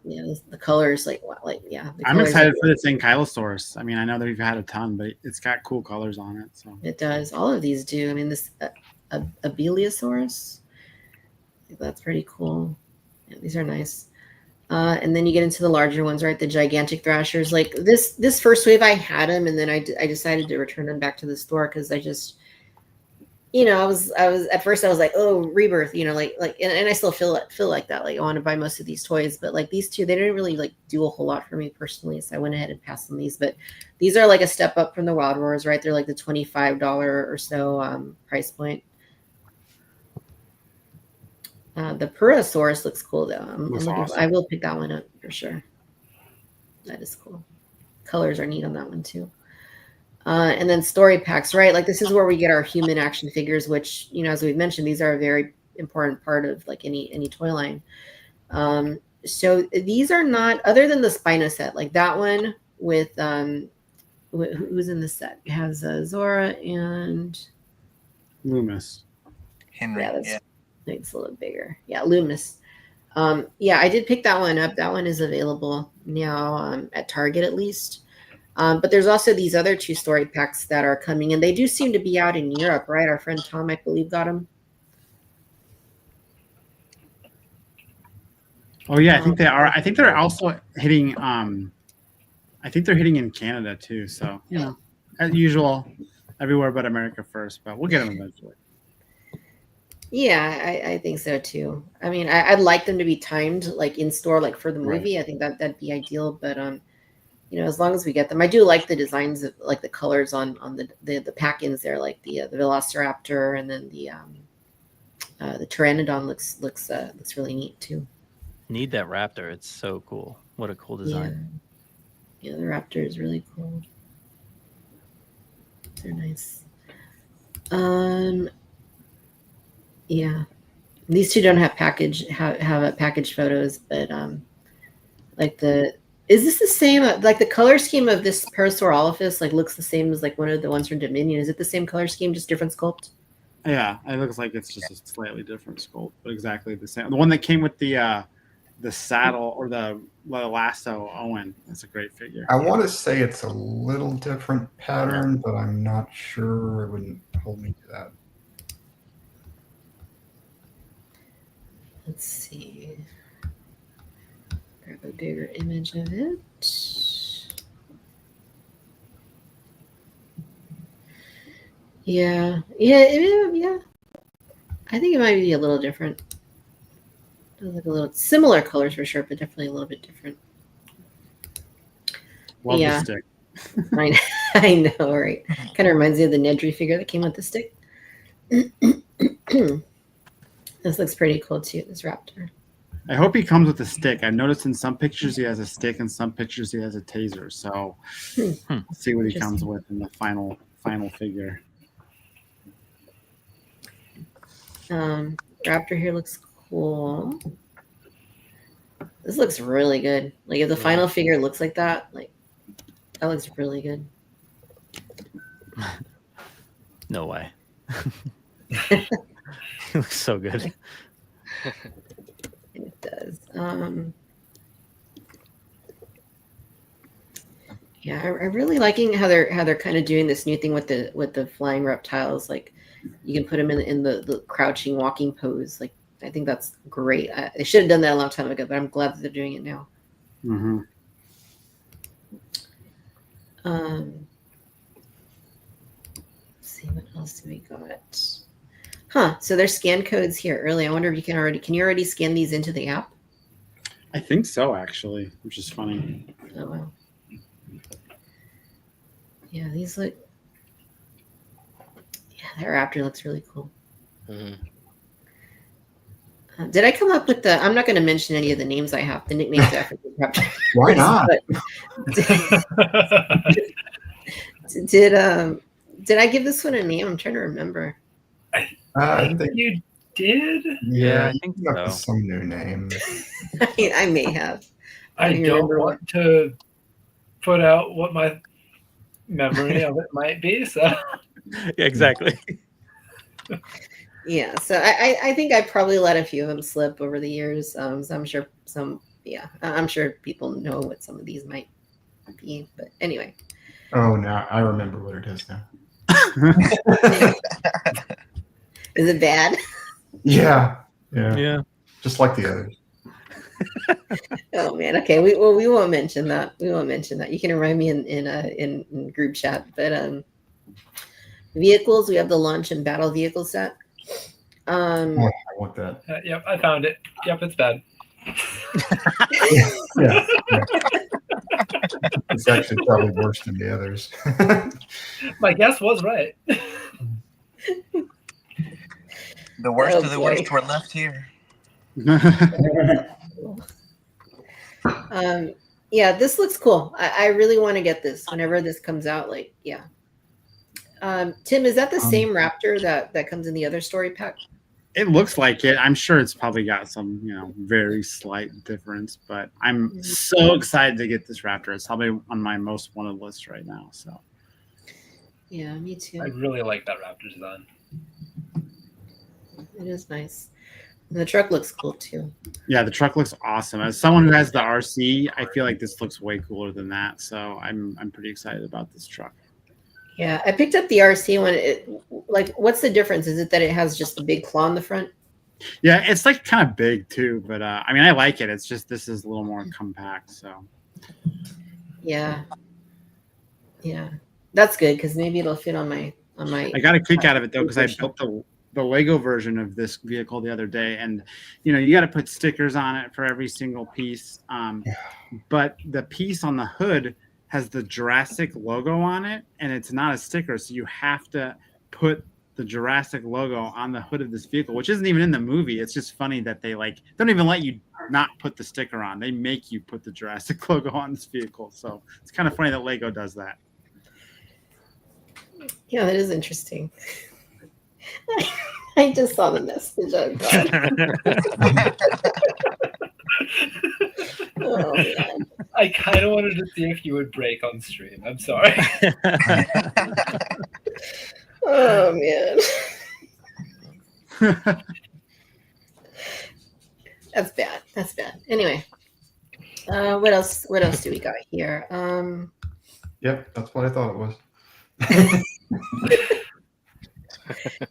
The colors, I'm excited for this Ankylosaurus. I mean, I know that we've had a ton, but it's got cool colors on it. So it does. All of these do. I mean, this Abeliasaurus, that's pretty cool. Yeah, these are nice. And then you get into the larger ones, right? The gigantic thrashers. Like this first wave, I had them, and then I decided to return them back to the store because I just, I was at first I was like, oh, Rebirth, and I still feel like that. Like I want to buy most of these toys, but like these two, they didn't really like do a whole lot for me personally. So I went ahead and passed on these. But these are like a step up from the Wild Roars, right? They're like the $25 or so price point. The Purosaurus looks cool though. Awesome. I will pick that one up for sure. That is cool. Colors are neat on that one too. And then story packs, right? Like this is where we get our human action figures, which, as we've mentioned, these are a very important part of like any toy line. So these are not, other than the Spino set, like that one with, who's in the set? It has Zora and Loomis. Henry. Yeah, it's a little bigger. Yeah, Loomis. I did pick that one up. That one is available now at Target at least. But there's also these other two story packs that are coming, and they do seem to be out in Europe, right? Our friend Tom, I believe, got them. Oh yeah, I think they are. I think they're also hitting. I think they're hitting in Canada too. So as usual, everywhere but America first. But we'll get them eventually. Yeah, I think so too. I mean, I'd like them to be timed like in store, like for the movie. Right. I think that'd be ideal. But as long as we get them, I do like the designs of like the colors on the pack-ins there, like the Velociraptor, and then the Pteranodon looks really neat too. Need that raptor. It's so cool. What a cool design. Yeah, the raptor is really cool. They're nice. Yeah, these two don't have package photos, but is this the same? Like the color scheme of this Parasaurolophus like looks the same as like one of the ones from Dominion. Is it the same color scheme, just different sculpt? Yeah, it looks like it's just a slightly different sculpt, but exactly the same. The one that came with the saddle or the lasso Owen. That's a great figure. I want to say it's a little different pattern, but I'm not sure. It wouldn't hold me to that. Let's see. Grab a bigger image of it. Yeah. I think it might be a little different. Does look a little similar colors for sure, but definitely a little bit different. Love Yeah. the stick. I know, right? Kind of reminds me of the Nedry figure that came with the stick. This looks pretty cool too, this raptor. I hope he comes with a stick. I noticed in some pictures he has a stick, and some pictures he has a taser. So let's see what he comes with in the final figure. Raptor here looks cool. This looks really good. Like if the final figure looks like that, like that looks really good. No way. It looks so good. It does. Yeah, I'm really liking how they're kind of doing this new thing with the flying reptiles. Like you can put them in the crouching walking pose. Like I think that's great. They should have done that a long time ago, but I'm glad that they're doing it now. Mm-hmm. Let's see what else do we got. So there's scan codes here early. I wonder if can you already scan these into the app? I think so, actually, which is funny. Oh wow. Yeah, these look. Yeah, that raptor looks really cool. Mm-hmm. Did I come up with the? I'm not going to mention any of the names I have. The nicknames after the raptor. Why not? Did I give this one a name? I'm trying to remember. I think You did? Yeah, I think you got so. some new name. I may have. I don't don't remember want to put out what my memory of it might be. So Yeah, exactly. Yeah, so I think I probably let a few of them slip over the years. So I'm sure I'm sure people know what some of these might be. But anyway. Oh, now I remember what it is now. Is it bad? Yeah. Just like the others. Oh man. Okay. We won't mention that. We won't mention that. You can remind me in group chat. But vehicles. We have the launch and battle vehicle set. I want that. Yep, I found it. Yep, it's bad. Yeah. It's actually probably worse than the others. My guess was right. The worst Oh, of the boy. worst were left here. Yeah, this looks cool. I really want to get this whenever this comes out. Like, yeah. Tim, is that the same raptor that comes in the other story pack? It looks like it. I'm sure it's probably got some, very slight difference, but I'm so excited to get this raptor. It's probably on my most wanted list right now. So, Yeah, me too. I really like that raptor design. It is nice. And the truck looks cool too. yeah, the truck looks awesome. As someone who has the RC, I feel like this looks way cooler than that. So I'm pretty excited about this truck. Yeah, I picked up the RC one. What's the difference? Is it that it has just a big claw in the front? Yeah, it's like kind of big too, but I mean, I like it. It's just this is a little more compact. So Yeah, that's good because maybe it'll fit on my. I got a kick out of it though because I built the Lego version of this vehicle the other day, and you got to put stickers on it for every single piece. But the piece on the hood has the Jurassic logo on it, and it's not a sticker, so you have to put the Jurassic logo on the hood of this vehicle, which isn't even in the movie. It's just funny that they don't even let you not put the sticker on. They make you put the Jurassic logo on this vehicle. So it's kind of funny that Lego does that. Yeah, that is interesting. I just saw the message. Oh, man. I kind of wanted to see if you would break on stream. I'm sorry. Oh man. That's bad. Anyway, what else? What else do we got here? Yep, that's what I thought it was.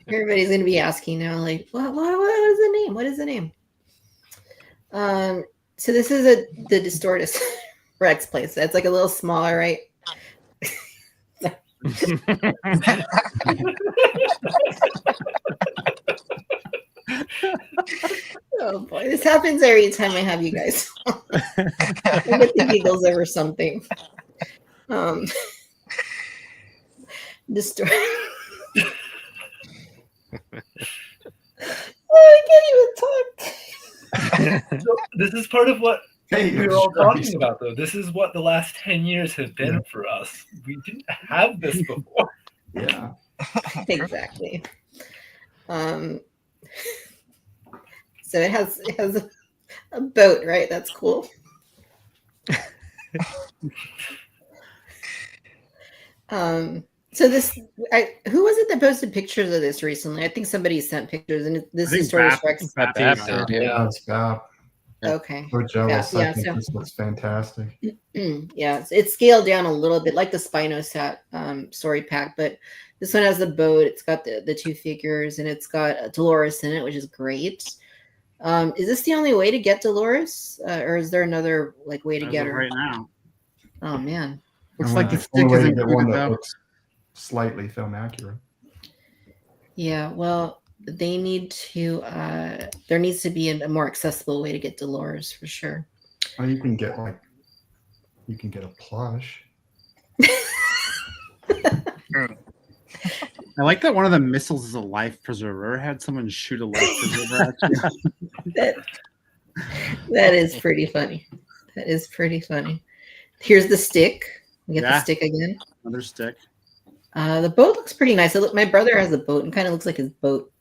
Everybody's gonna be asking now, like, what is the name? What is the name? So this is the Distortus Rex place. That's like a little smaller, right? Oh boy, this happens every time I have you guys. I get the giggles over something. Distortus. Oh, I can't even talk. So this is part of what Hey, we were all talking about, though. This is what the last 10 years have been for us. We didn't have this before. Yeah. Exactly. So it has a boat, right? That's cool. So this, who was it that posted pictures of this recently? I think somebody sent pictures, and this is Distortus Rex. Bap did, yeah. That's Bap. Okay. So jealous. Yeah, I think so- this looks fantastic. Yeah, it's scaled down a little bit, like the Spinosat story pack, but this one has the boat. It's got the two figures, and it's got Dolores in it, which is great. Is this the only way to get Dolores, or is there another like way to As get of her? right now. Oh man. Looks And like the the stick only way is to get one included that though. looks slightly film accurate. Yeah. Well, they need to. There needs to be a more accessible way to get Dolores for sure. Well, you can get a plush. I like that one of the missiles is a life preserver. I had someone shoot a life preserver at you. That is pretty funny. That is pretty funny. Here's the stick. We get the Yeah. stick again. Another stick. The boat looks pretty nice. My brother has a boat and kind of looks like his boat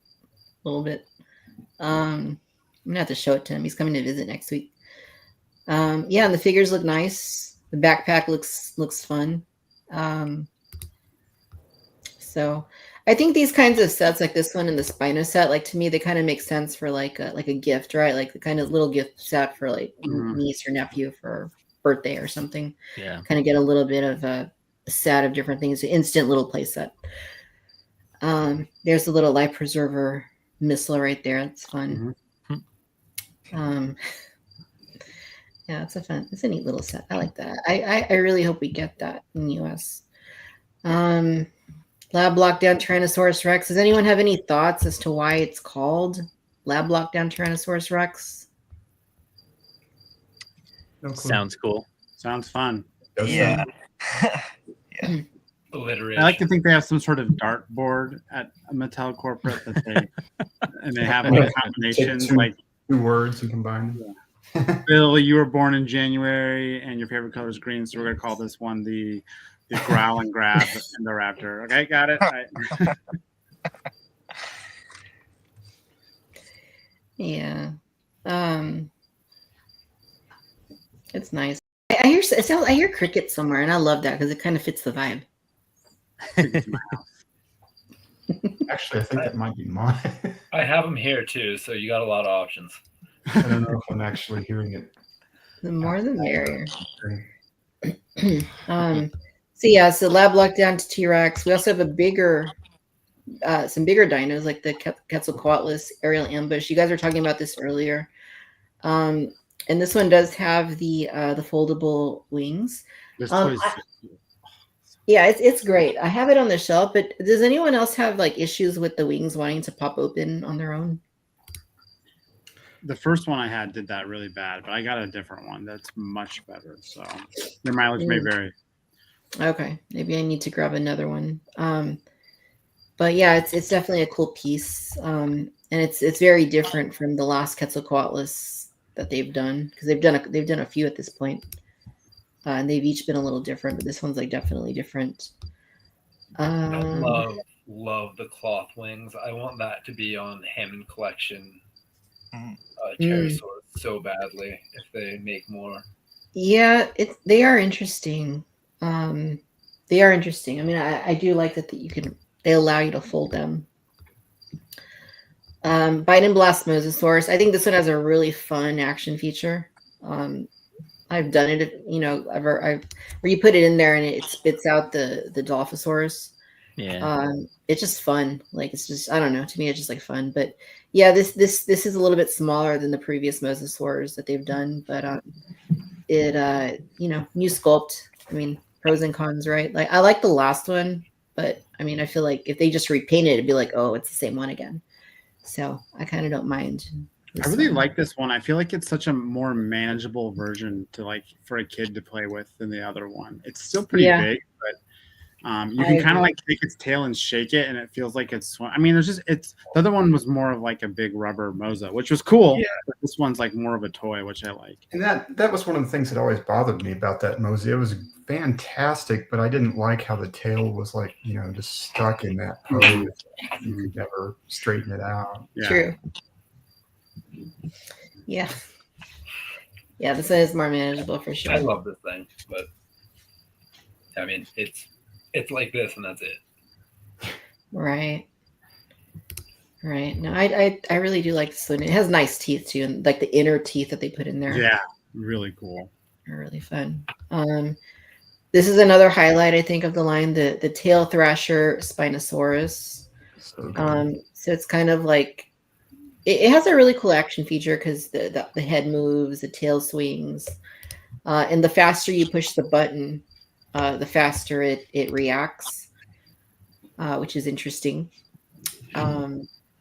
a little bit. I'm gonna have to show it to him. He's coming to visit next week. Yeah, and the figures look nice. The backpack looks fun. So I think these kinds of sets, like this one and the Spino set, like to me, they kind of make sense for like a gift, right? Like the kind of little gift set for like niece or nephew for birthday or something. Yeah. Kind of get a little bit of a set of different things, an instant little play set. There's a little life preserver missile right there. It's fun. Yeah, it's a neat little set. I like that. I really hope we get that in the US. Lab Lockdown Tyrannosaurus Rex. Does anyone have any thoughts as to why it's called Lab Lockdown Tyrannosaurus Rex? No clue. Sounds cool. Sounds fun. Does Yeah. sound- Alliteration. I like to think they have some sort of dartboard at a Mattel corporate that they have like combinations two- like Two words and combine them. Bill, you were born in January and your favorite color is green, so we're gonna call this one the growl and grab and the raptor. Okay, got it. All right. Yeah. It's nice. I hear crickets somewhere, and I love that because it kind of fits the vibe. Actually, I think that might be mine. I have them here too, so you got a lot of options. I don't know if I'm actually hearing it. The more the merrier. So Lab Lockdown to T-Rex. We also have some bigger dinos like the Quetzalcoatlus aerial ambush. You guys were talking about this earlier. And this one does have the foldable wings. This toy's Yeah, it's great. I have it on the shelf, but does anyone else have like issues with the wings wanting to pop open on their own? the first one I had did that really bad, but I got a different one that's much better. So your mileage may vary. Okay, maybe I need to grab another one. But yeah, it's definitely a cool piece, and it's very different from the last Quetzalcoatlus that they've done, because they've done a few at this point, and they've each been a little different. But this one's like definitely different. I love the cloth wings. I want that to be on Hammond Collection Pterosaurs so badly if they make more. Yeah, they are interesting. They are interesting. I mean, I do like that they allow you to fold them. Bite and Blast Mosasaurus. I think this one has a really fun action feature. I've done it, you know, where you put it in there and it spits out the Dilophosaurus. Yeah. It's just fun. Like, it's just, I don't know. To me, it's just like fun. But yeah, this is a little bit smaller than the previous mosasaurs that they've done. But you know, new sculpt. I mean, pros and cons, right? Like, I like the last one, but I mean, I feel like if they just repainted it, it'd be like, oh, it's the same one again. So I kind of don't mind. I really like this one. I feel like it's such a more manageable version to like for a kid to play with than the other one. It's still pretty big, but you can kind of like take its tail and shake it, and it feels like it's. I mean, the other one was more of like a big rubber mosa, which was cool. Yeah. But this one's like more of a toy, which I like. And that was one of the things that always bothered me about that mosa. It was fantastic, but I didn't like how the tail was like, you know, just stuck in that pose. You could never straighten it out. Yeah. True. Yeah. Yeah, this one is more manageable for sure. I love this thing, but I mean, it's like this and that's it. Right. Right. No, I really do like this one. It has nice teeth too, and like the inner teeth that they put in there. Yeah, really cool. Are really fun. This is another highlight, I think, of the line, the tail thrasher Spinosaurus. So it's kind of like it has a really cool action feature because the head moves, the tail swings, and the faster you push the button, the faster it reacts, which is interesting.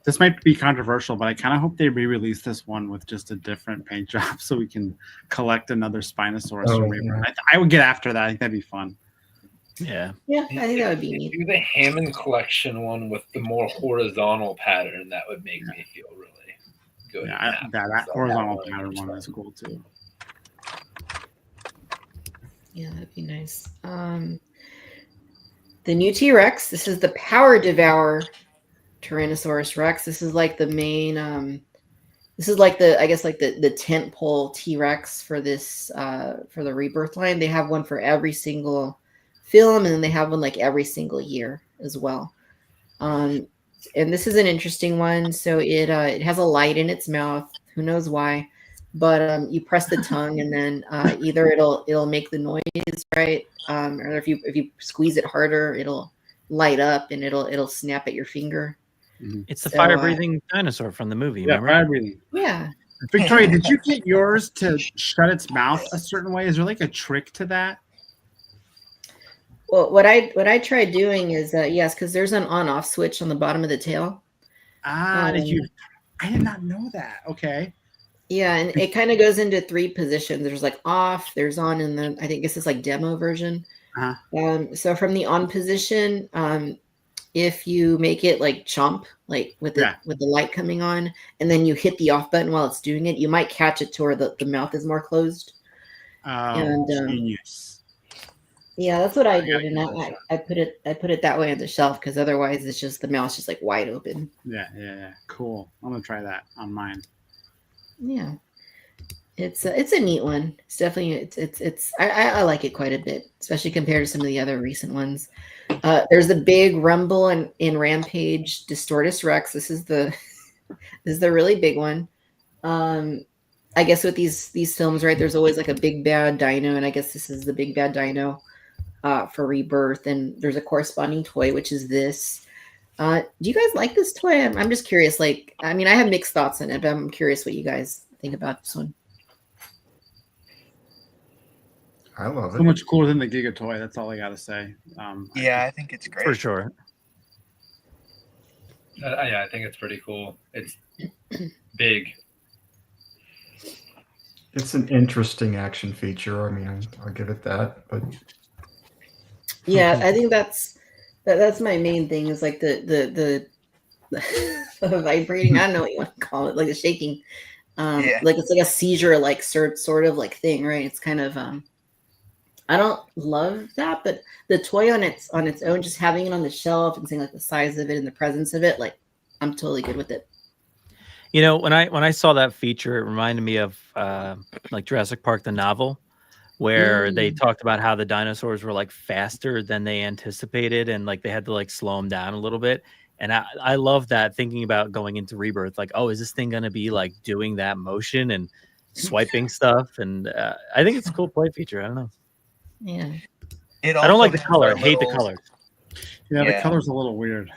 This might be controversial, but I kind of hope they re-release this one with just a different paint job so we can collect another Spinosaurus. I would get after that. I think that'd be fun. Yeah, I think that would be neat. Do the Hammond collection one with the more horizontal pattern. That would make me feel really good. Yeah, that horizontal pattern one is cool too. Yeah, that'd be nice. The new T-Rex. This is the Power Devour Tyrannosaurus Rex. This is like the main. This is like I guess like the tentpole T-Rex for this for the Rebirth line. They have one for every single film, and then they have one like every single year as well. And this is an interesting one. So it has a light in its mouth. Who knows why? But you press the tongue, and then either it'll make the noise, right? Or if you squeeze it harder, it'll light up and it'll snap at your finger. It's the fire-breathing dinosaur from the movie. Yeah, fire-breathing. Yeah. Victoria, did you get yours to shut its mouth a certain way? Is there like a trick to that? Well, what I tried doing is yes, because there's an on-off switch on the bottom of the tail. I did not know that. Okay. Yeah, and it kind of goes into 3 positions. There's like off, there's on, and then I think this is like demo version. So from the on position, if you make it like chomp, like with the light coming on, and then you hit the off button while it's doing it, you might catch it to where the mouth is more closed. Genius. Yeah, that's what I did, and I put it that way on the shelf because otherwise it's just the mouth's just like wide open. Yeah. Cool. I'm gonna try that on mine. Yeah, it's a neat one. It's definitely I like it quite a bit, especially compared to some of the other recent ones. There's the big rumble in Rampage Distortus Rex. This is the really big one. I guess with these films, right? There's always like a big bad dino, and I guess this is the big bad dino for Rebirth. And there's a corresponding toy, which is this. Do you guys like this toy? I'm just curious. Like, I mean, I have mixed thoughts on it, but I'm curious what you guys think about this one. I love it. So much cooler than the Giga toy. That's all I got to say. I think it's great. For sure. Yeah, I think it's pretty cool. It's big. It's an interesting action feature. I mean, I'll give it that. But yeah, I think that's my main thing is like the vibrating. I don't know what you want to call it, like the shaking. Like it's like a seizure, like sort of like thing, right? It's kind of I don't love that, but the toy on its own, just having it on the shelf and seeing like the size of it and the presence of it, like I'm totally good with it. You know, when I saw that feature, it reminded me of like Jurassic Park, the novel, where they talked about how the dinosaurs were like faster than they anticipated, and like they had to like slow them down a little bit. And I love that, thinking about going into Rebirth, like, oh, is this thing going to be like doing that motion? And swiping stuff, and I think it's a cool play feature. I don't know. Yeah. I don't like the color. I hate the color. Yeah, the color's a little weird.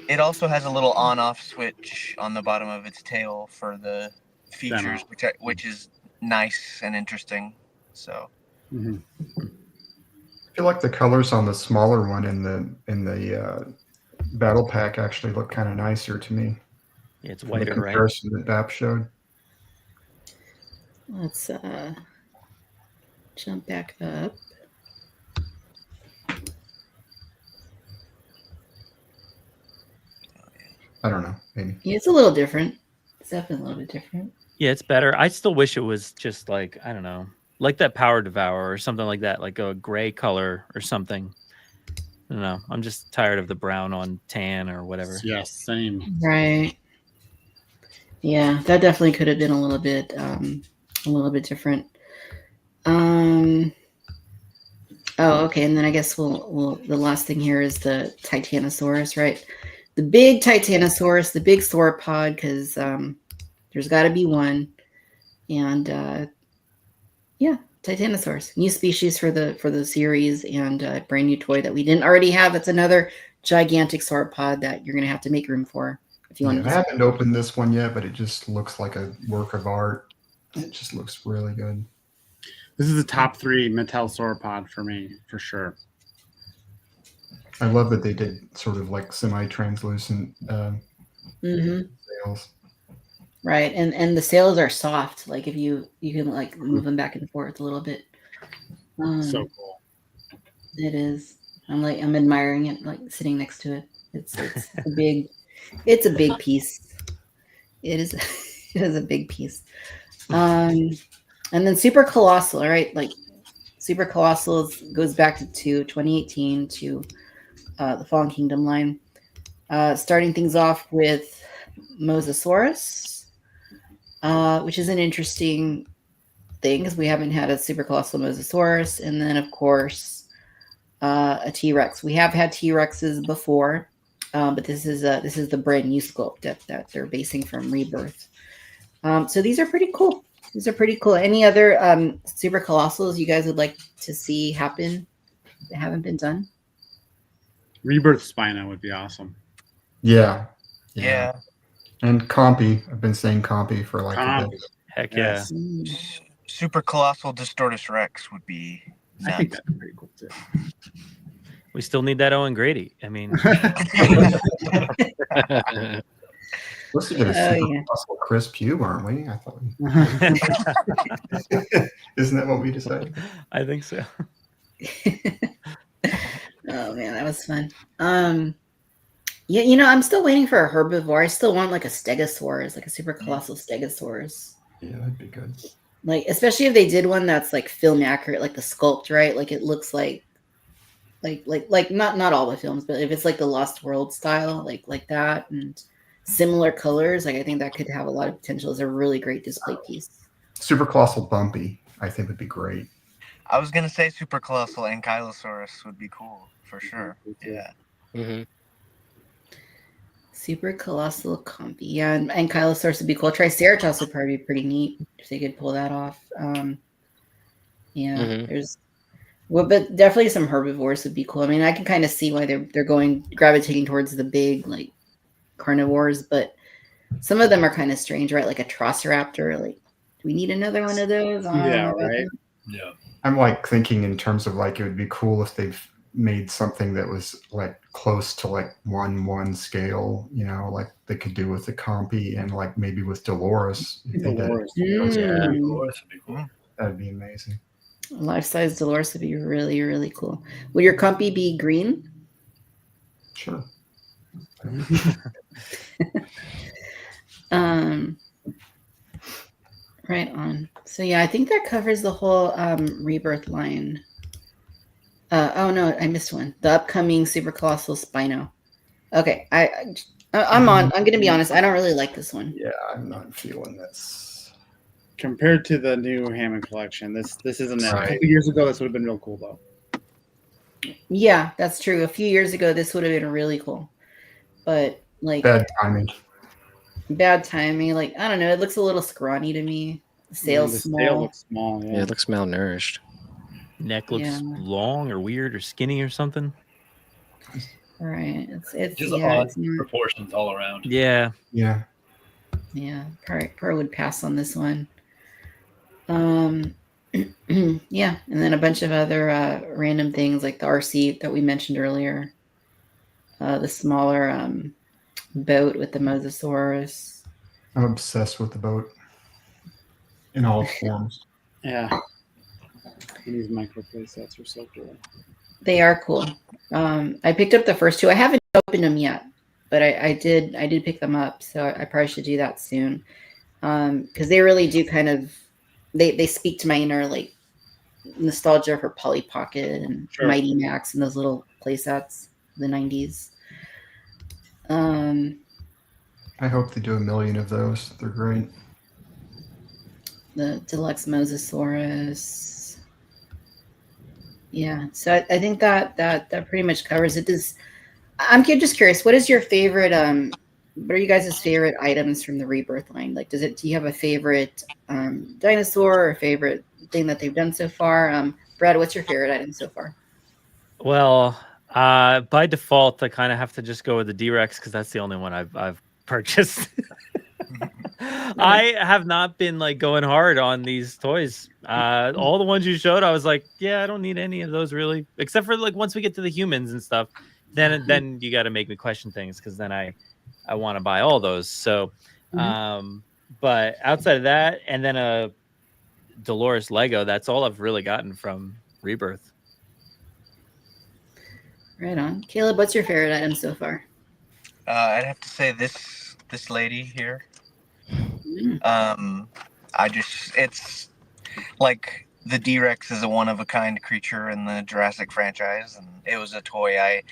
It also has a little on-off switch on the bottom of its tail for the features, which is nice and interesting. So. Mm-hmm. I feel like the colors on the smaller one in the battle pack actually look kind of nicer to me. Yeah, it's whiter, whiter, right? Comparison that BAP showed. Let's jump back up. I don't know. Maybe. Yeah, it's a little different. It's definitely a little bit different. Yeah, it's better. I still wish it was just like, I don't know, like that Power Devourer or something like that, like a gray color or something. I don't know. I'm just tired of the brown on tan or whatever. Yes, same. Right. Yeah, that definitely could have been a little bit different. Oh, okay. And then I guess we'll the last thing here is the Titanosaurus, right? The big Titanosaurus, the big sauropod, because there's got to be one. And yeah, Titanosaurus, new species for the series, and a brand new toy that we didn't already have. That's another gigantic sauropod that you're gonna have to make room for if you want. I haven't opened this one yet, but it just looks like a work of art. It just looks really good. This is the top 3 Mattel sauropod for me, for sure. I love that they did sort of like semi-translucent sails. Right, and the sails are soft. Like if you can like move them back and forth a little bit. So cool. It is. I'm admiring it, like sitting next to it. It's a big piece. It is it is a big piece. And then Super Colossal, right? Like Super Colossal goes back to 2018 to the Fallen Kingdom line. Starting things off with Mosasaurus, which is an interesting thing because we haven't had a Super Colossal Mosasaurus. And then, of course, a T-Rex. We have had T-Rexes before, but this is the brand new sculpt that they're basing from Rebirth. So these are pretty cool. These are pretty cool. Any other Super Colossals you guys would like to see happen that haven't been done? Rebirth Spino would be awesome. Yeah. And Compy. I've been saying Compy for like a bit. Heck yeah. Super Colossal Distortus Rex would be nuts. I think that's pretty cool too. We still need that Owen Grady. I mean, Let's get a Super Colossal Chris Pugh, aren't we? I thought. Isn't that what we decided? I think so. Oh man, that was fun. Yeah, I'm still waiting for a herbivore. I still want like a Stegosaurus, like a Super Colossal Stegosaurus. Yeah, that'd be good. Like, especially if they did one that's like film accurate, like the sculpt, right? Like it looks like not all the films, but if it's like the Lost World style, like that, and similar colors, like I think that could have a lot of potential as a really great display piece. Super Colossal Bumpy, I think would be great. I was gonna say Super Colossal Ankylosaurus would be cool for sure. Yeah. Mm-hmm. Super Colossal Compy. Yeah, and Ankylosaurus would be cool. Triceratops would probably be pretty neat if they could pull that off. There's but definitely some herbivores would be cool. I mean, I can kind of see why they're gravitating towards the big like carnivores, but some of them are kind of strange, right? Like a Troceraptor. Like, do we need another one of those? Yeah, right. Yeah. I'm like thinking in terms of like it would be cool if they've made something that was like close to like 1:1 scale, like they could do with the Compy and like maybe with Dolores. Dolores. Yeah, Dolores would be cool. That'd be amazing. Life-size Dolores would be really, really cool. Would your Compy be green? Sure. Right on. So yeah, I think that covers the whole Rebirth line. Oh no, I missed one. The upcoming Super Colossal Spino. Okay, I'm gonna be honest. I don't really like this one. Yeah, I'm not feeling this. Compared to the new Hammond collection, this isn't that. Right. A couple years ago, this would have been real cool though. Yeah, that's true. A few years ago, this would have been really cool, but like Bad timing. Bad timing. Like, I don't know. It looks a little scrawny to me. The sail's The small. sail looks small. Yeah, it looks malnourished. Neck looks Yeah. long or weird or skinny or something. Right. It's Just yeah. odd It's not, proportions all around. Yeah. Yeah. yeah. Per would pass on this one. Yeah, and then a bunch of other random things like the RC that we mentioned earlier. The smaller boat with the Mosasaurus. I'm obsessed with the boat in all its forms. Yeah. These micro play sets are so cool. They are cool. I picked up the first two. I haven't opened them yet, but I did pick them up, so I probably should do that soon. Because they really do kind of they speak to my inner like nostalgia for Polly Pocket and Sure. Mighty Max and those little play sets of the 90s. I hope they do 1 million of those. They're great. The deluxe Mosasaurus. Yeah, so I think that pretty much covers it. I'm just curious, what is your favorite? What are you guys' favorite items from the Rebirth line? Like, do you have a favorite dinosaur or a favorite thing that they've done so far? Brad, what's your favorite item so far? Well, by default, I kind of have to just go with the D-Rex because that's the only one I've purchased. I have not been like going hard on these toys. All the ones you showed, I was like, yeah, I don't need any of those really, except for like once we get to the humans and stuff. Then you got to make me question things because then I want to buy all those. So, but outside of that, and then a Dolores Lego, that's all I've really gotten from Rebirth. Right on. Caleb, what's your favorite item so far? I'd have to say this lady here. It's like the D-Rex is a one-of-a-kind creature in the Jurassic franchise, and it was a toy I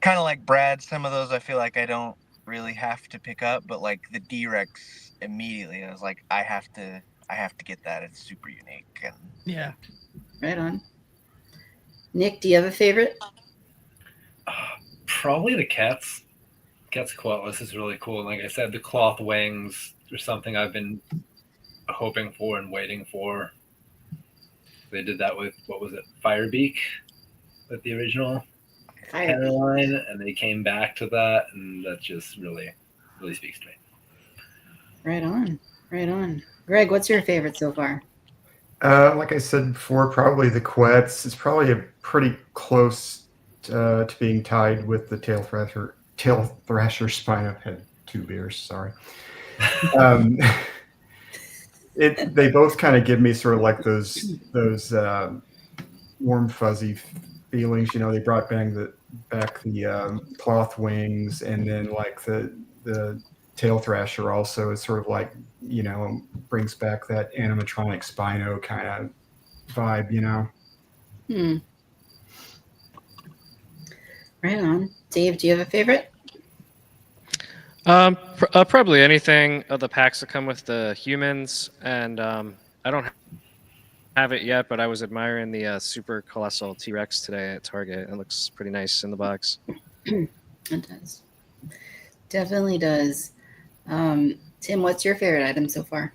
kind of like Brad. Some of those I feel like I don't really have to pick up, but like the D-Rex, immediately I was like, I have to get that. It's super unique. And yeah, right on. Nick, do you have a favorite? Probably the Cat's Quiltless is really cool. And like I said, the cloth wings are something I've been hoping for and waiting for. They did that with, what was it, Firebeak, with the original line, and they came back to that, and that just really speaks to me. Right on. Greg, what's your favorite so far? Like I said before, probably the Quets. It's probably a pretty close to being tied with the Tail Thrasher Spine. I've had 2 beers, sorry. They both kind of give me sort of like those warm fuzzy feelings. You know, they brought back the cloth wings, and then like the Tail Thrasher also is sort of like, you know, brings back that animatronic Spino kind of vibe, you know. Right on. Dave, do you have a favorite? Probably anything of the packs that come with the humans, and I don't have it yet, but I was admiring the super colossal T-Rex today at Target. It looks pretty nice in the box. It does. Definitely does. Tim, what's your favorite item so far?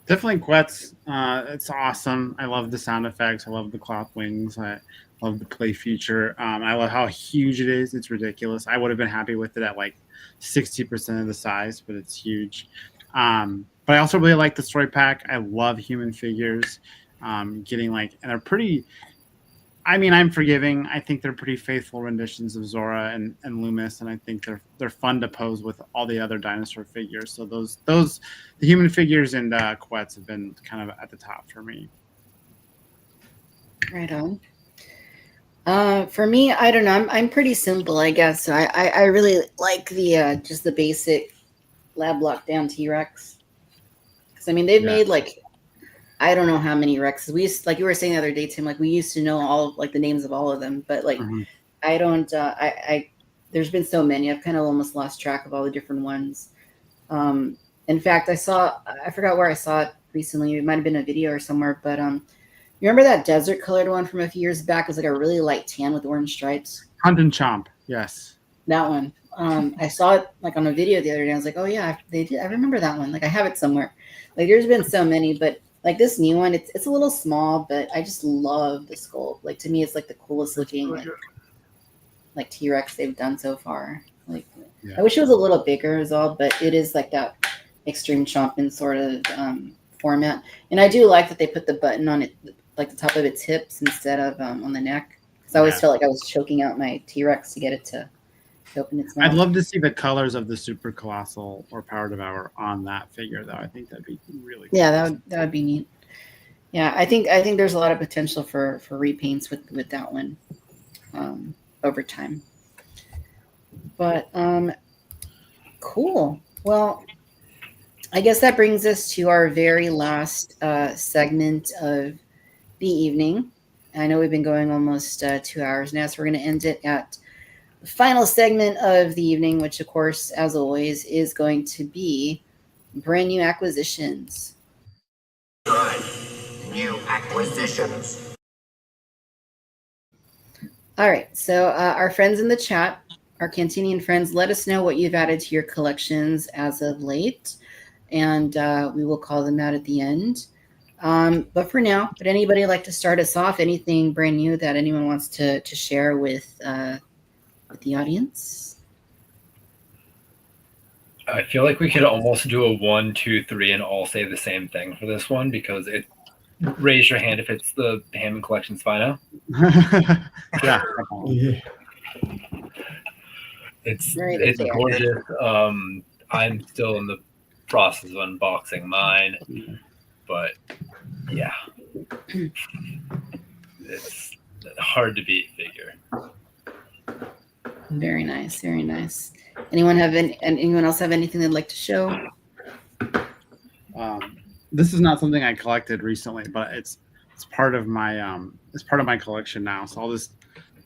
Definitely Quets. It's awesome. I love the sound effects. I love the cloth wings. I love the play feature. I love how huge it is. It's ridiculous. I would have been happy with it at like 60% of the size, but it's huge. But I also really like the story pack. I love human figures. Getting like, and they're pretty, I mean, I'm forgiving. I think they're pretty faithful renditions of Zora and Loomis, and I think they're fun to pose with all the other dinosaur figures. So the human figures and Quets have been kind of at the top for me. Right on. For me, I don't know. I'm pretty simple, I guess. I really like the just the basic lab lockdown T-Rex. Because I mean, they've made like, I don't know how many Rexes. We used, like you were saying the other day, Tim, like we used to know all like the names of all of them, but like I don't. There's been so many. I've kind of almost lost track of all the different ones. In fact, I forgot where I saw it recently. It might have been a video or somewhere, but you remember that desert colored one from a few years back? It was like a really light tan with orange stripes. Hunt and Chomp, yes. That one. I saw it like on a video the other day. I was like, oh yeah, they did. I remember that one. Like I have it somewhere. Like there's been so many, but like this new one, it's a little small, but I just love the sculpt. Like to me, it's like the coolest looking like T-Rex they've done so far. Like I wish it was a little bigger as well, but it is like that extreme chomping sort of format. And I do like that they put the button on it, like the top of its hips instead of on the neck. Because I always felt like I was choking out my T-Rex to get it to open its mouth. I'd love to see the colors of the Super Colossal or Power Devour on that figure, though. I think that'd be really cool. Yeah, that would be neat. Yeah, I think there's a lot of potential for repaints with that one over time. But cool. Well, I guess that brings us to our very last segment of the evening. I know we've been going almost 2 hours now, so we're going to end it at the final segment of the evening, which, of course, as always, is going to be brand new acquisitions. Good. New acquisitions. All right, so our friends in the chat, our Cantinian friends, let us know what you've added to your collections as of late, and we will call them out at the end. But for now, would anybody like to start us off? Anything brand new that anyone wants to share with the audience? I feel like we could almost do a 1, 2, 3 and all say the same thing for this one because it. Raise your hand if it's the Hammond Collection Spino. Yeah. It's gorgeous. I'm still in the process of unboxing mine, but yeah, it's hard to beat figure. Very nice, very nice. Anyone else have anything they'd like to show? This is not something I collected recently, but it's part of my collection now. So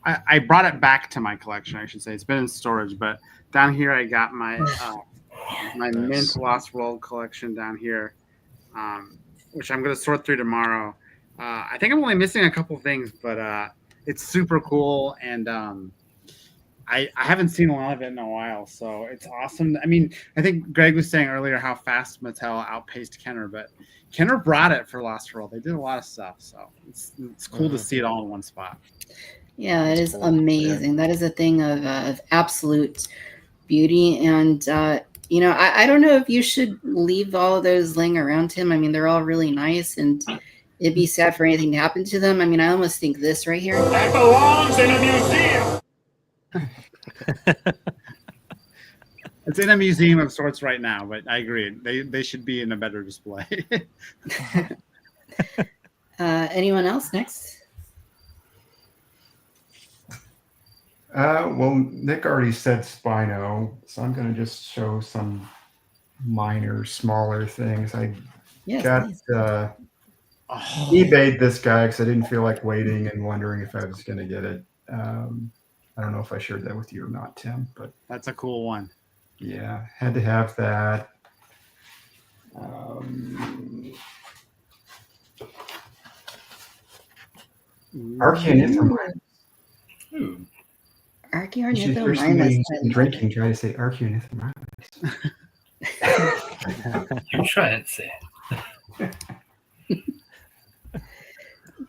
I brought it back to my collection, I should say. It's been in storage, but down here I got my my Mint Lost World collection down here, which I'm going to sort through tomorrow. I think I'm only missing a couple things, but it's super cool, and I haven't seen a lot of it in a while, so it's awesome. I mean, I think Greg was saying earlier how fast Mattel outpaced Kenner, but Kenner brought it for Lost World. They did a lot of stuff, so it's cool to see it all in one spot. Yeah, it is amazing. That is a thing of absolute beauty, and I don't know if you should leave all of those laying around him. I mean, they're all really nice, and it'd be sad for anything to happen to them. I mean, I almost think this right here. That belongs in a museum. It's in a museum of sorts right now, but I agree. They should be in a better display. Anyone else next? Well, Nick already said Spino, so I'm going to just show some minor, smaller things. I got eBayed this guy because I didn't feel like waiting and wondering if I was going to get it. I don't know if I shared that with you or not, Tim, but that's a cool one. Yeah, had to have that. Archaeonithomine. Archaeonithomine. Drinking, try to say Archaeonithomine. You try and say.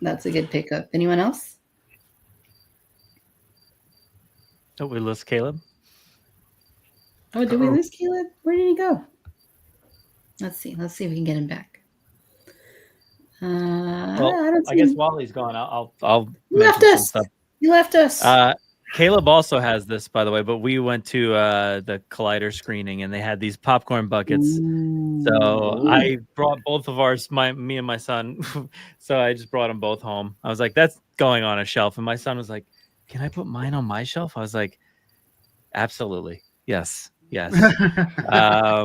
That's a good pickup. Anyone else? Oh, we lost Caleb. Oh, did we lose Caleb? Where did he go? Let's see. Let's see if we can get him back. I guess while he's gone, I'll left us. You left us. Caleb also has this, by the way, but we went to the Collider screening and they had these popcorn buckets. Ooh. So I brought both of ours, me and my son. So I just brought them both home. I was like, that's going on a shelf. And my son was like, can I put mine on my shelf? I was like, absolutely. Yes. Yeah, the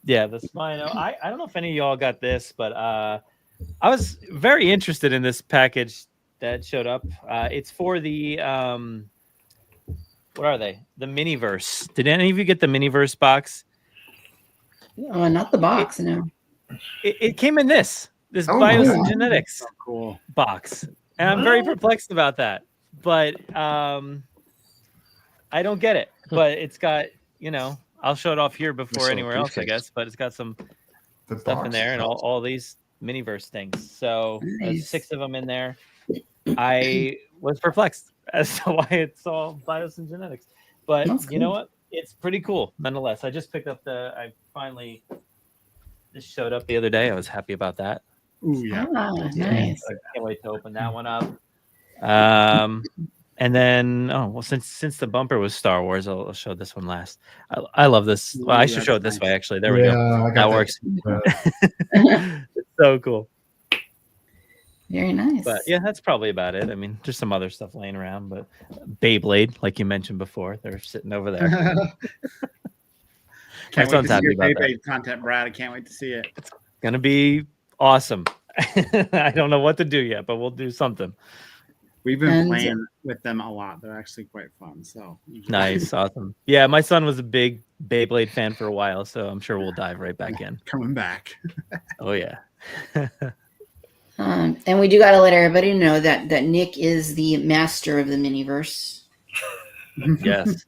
Spino. I don't know if any of y'all got this, but I was very interested in this package that showed up. It's for the what are they? The Miniverse. Did any of you get the Miniverse box? Oh, not the box, no. It came in this Biogenetics box. And I'm very perplexed about that. But I don't get it, but it's got, I'll show it off here before little anywhere else, I briefcase. guess. But it's got some The stuff in box there and helps. all these miniverse things. So there's Nice. 6 of them in there. I was perplexed as to why it's all bios and genetics, but That's you know cool. what? It's pretty cool nonetheless. I just picked up this showed up the other day. I was happy about that. Ooh, yeah. Ah, nice. I can't wait to open that one up. And then, since the bumper was Star Wars, I'll show this one last. I love this. Well, I Ooh, should show it that's this way, nice. actually. There we go. I got That works. Uh, It's so cool. Very nice. But yeah, that's probably about it. I mean, there's some other stuff laying around, but Beyblade, like you mentioned before, they're sitting over there. Can't son's wait to see happy your about that. Beyblade content, Brad. I can't wait to see it. Gonna be awesome. I don't know what to do yet, but we'll do something. We've been And- playing with them a lot. They're actually quite fun. So Nice, awesome. Yeah, my son was a big Beyblade fan for a while, so I'm sure we'll dive right back in. coming back. Oh yeah. And we do got to let everybody know that Nick is the master of the miniverse. Yes.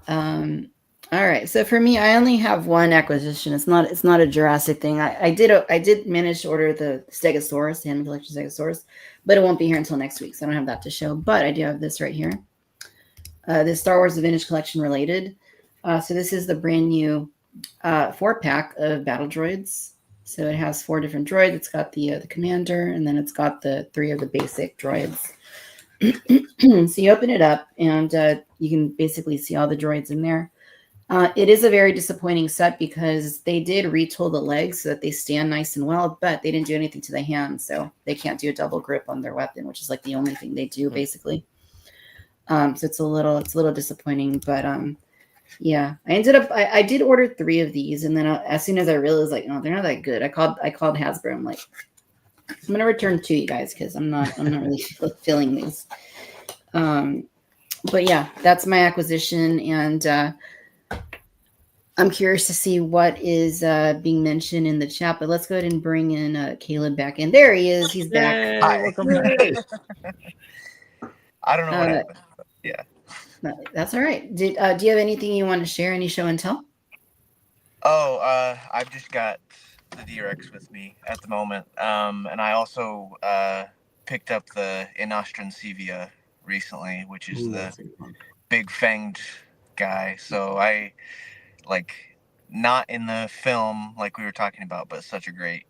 All right. So for me, I only have one acquisition. It's not a Jurassic thing. I did manage to order the Stegosaurus, the Hand Collection Stegosaurus, but it won't be here until next week, so I don't have that to show. But I do have this right here. This Star Wars The Vintage Collection related. So this is the brand new 4-pack of battle droids. So it has 4 different droids. It's got the commander, and then it's got the 3 of the basic droids. So you open it up, and you can basically see all the droids in there. It is a very disappointing set because they did retool the legs so that they stand nice and well, but they didn't do anything to the hands, so they can't do a double grip on their weapon, which is like the only thing they do basically. So it's a little disappointing, but yeah, I did order 3 of these, and then as soon as I realized like, oh, they're not that good, I called Hasbro. I'm like, I'm gonna return 2, you guys, because I'm not really feeling these. But yeah, that's my acquisition, and I'm curious to see what is being mentioned in the chat. But let's go ahead and bring in Caleb back in. There he is. He's back. Yay, Hi. welcome back. I don't know what happened. But yeah. That's all right. Do you have anything you want to share? Any show and tell? Oh, I've just got the D-Rex with me at the moment. And I also picked up the Inostran Sevia recently, which is Ooh, the that's fun. big fanged guy. So I not in the film like we were talking about, but such a great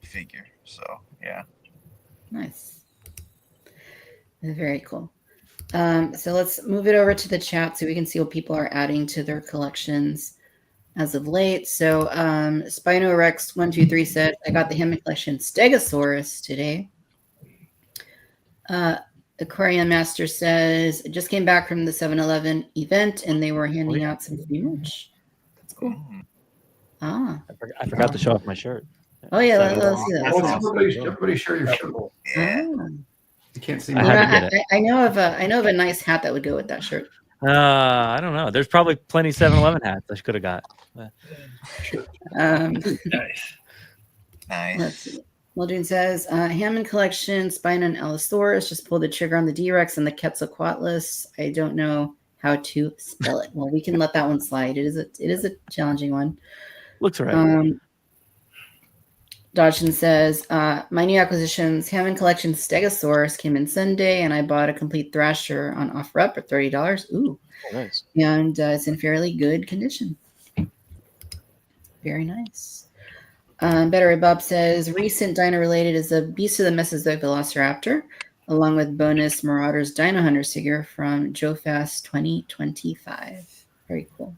figure. So yeah. Nice. Very cool. So let's move it over to the chat so we can see what people are adding to their collections as of late. So Spinorex123 said, I got the Hammond Collection Stegosaurus today. Aquarium Master says, I just came back from the 7-Eleven event and they were handing out some free merch. That's cool. Mm. Ah. I forgot to show off my shirt. Oh yeah, So- let's see that. That's Ah. awesome. Everybody share your shirt. Yeah. You can't see I me. had to get it. I know of a nice hat that would go with that shirt. I don't know. There's probably plenty 7-Eleven hats I could have got. Nice. Nice. Let's see. Mildred says, Hammond Collection, Spina and Allosaurus, just pulled the trigger on the D-Rex and the Quetzalcoatlus. I don't know how to spell it. Well, we can let that one slide. It is a challenging one. Looks right. Dodson says, my new acquisitions, Hammond Collection Stegosaurus came in Sunday, and I bought a complete Thrasher on OfferUp for $30. Ooh. Oh, nice. And it's in fairly good condition. Very nice. Better Bob says, recent dino related is a Beast of the Mesozoic Velociraptor, along with bonus Marauders Dino Hunters figure from Joe Fast 2025. Very cool.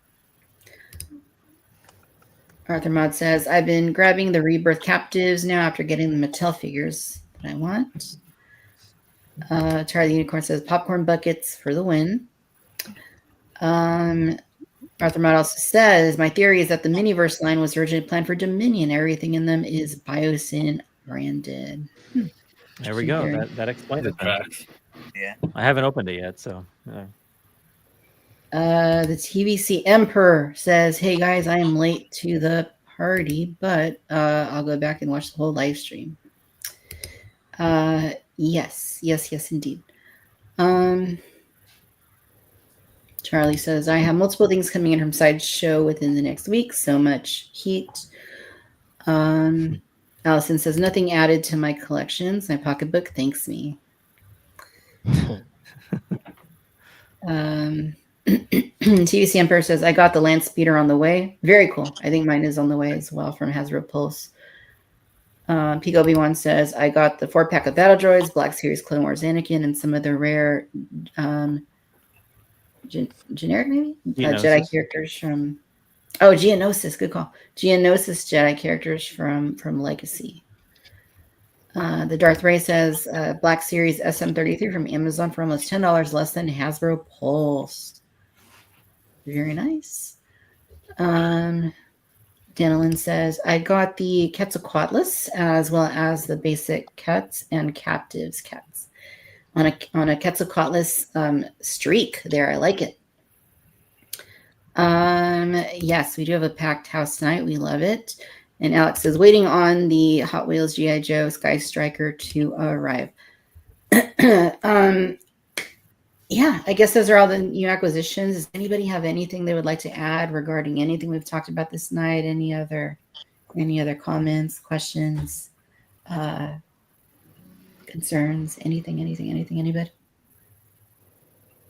Arthur Mod says, I've been grabbing the Rebirth Captives now after getting the Mattel figures that I want. Charlie the Unicorn says, popcorn buckets for the win. Arthur Mod also says, my theory is that the Miniverse line was originally planned for Dominion. Everything in them is Biosyn branded. There we go. That explains it. Tracks. Yeah. I haven't opened it yet, so. The TVC Emperor says, hey guys, I am late to the party, but I'll go back and watch the whole live stream. Yes, indeed. Charlie says, I have multiple things coming in from Sideshow within the next week. So much heat. Allison says, nothing added to my collections. My pocketbook thanks me. TVC Emperor says, I got the land speeder on the way. Very cool. I think mine is on the way as well from Hasbro Pulse. Peak Obi-Wan says, I got the 4-pack of Battle Droids, Black Series Clone Wars Anakin, and some of the rare generic maybe? Jedi characters from... Oh, Geonosis. Good call. Geonosis Jedi characters from Legacy. The Darth Ray says, Black Series SM33 from Amazon for almost $10 less than Hasbro Pulse. Very nice. Danilin says, I got the Quetzalcoatlus as well as the basic cats and captives cats. On a Quetzalcoatlus streak there. I like it. Yes, we do have a packed house tonight. We love it. And Alex is waiting on the Hot Wheels G.I. Joe Sky Striker to arrive. Yeah, I guess those are all the new acquisitions. Does anybody have anything they would like to add regarding anything we've talked about this night? Any other comments, questions, concerns, anything, anybody?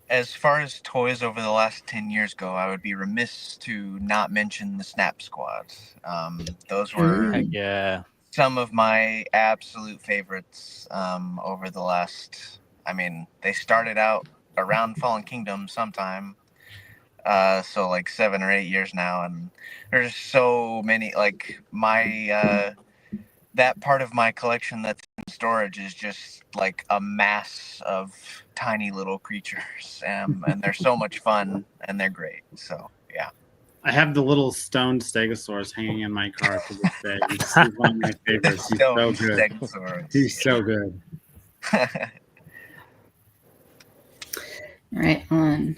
As far as toys over the last 10 years go, I would be remiss to not mention the Snap Squads. Those were some of my absolute favorites over the last, they started out around Fallen Kingdom sometime. So like 7 or 8 years now. And there's so many, like that part of my collection that's in storage is just like a mass of tiny little creatures, and they're so much fun and they're great. So yeah, I have the little stoned Stegosaurus hanging in my car to this day. He's one of my favorites. He's so good. He's so good. Right on.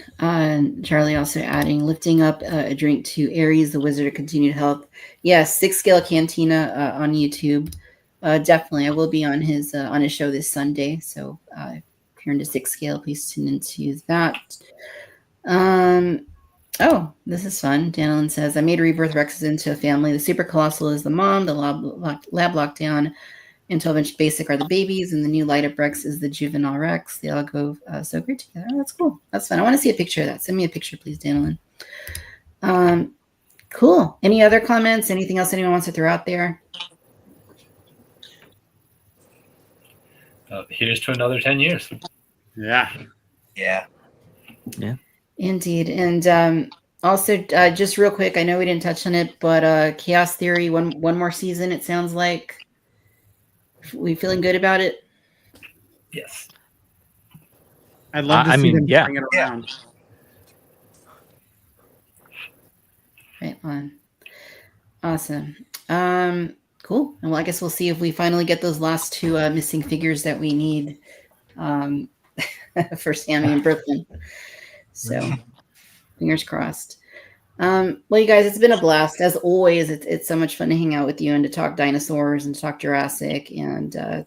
Charlie also adding, lifting up a drink to Ares, the Wizard of Continued Health. Yes, 6-Scale Cantina on YouTube. Definitely, I will be on his show this Sunday. So if you're into 6-Scale, please tune into that. Oh, this is fun. Danilin says, I made Rebirth Rexes into a family. The Super Colossal is the mom, the lab lockdown, and 12-inch basic are the babies, and the new light up Rex is the juvenile Rex. They all go so great together. Oh, that's cool. That's fun. I want to see a picture of that. Send me a picture, please, Danilin. Cool. Any other comments? Anything else anyone wants to throw out there? Here's to another 10 years. Yeah. Indeed. And also, just real quick, I know we didn't touch on it, but Chaos Theory, one more season, it sounds like. We feeling good about it? Yes. I'd love to see them bring it around. Right on. Awesome. Cool. And well, I guess we'll see if we finally get those last 2 missing figures that we need for Sammy and Brooklyn. So fingers crossed. Well, you guys, it's been a blast. As always, it's so much fun to hang out with you and to talk dinosaurs and to talk Jurassic. And I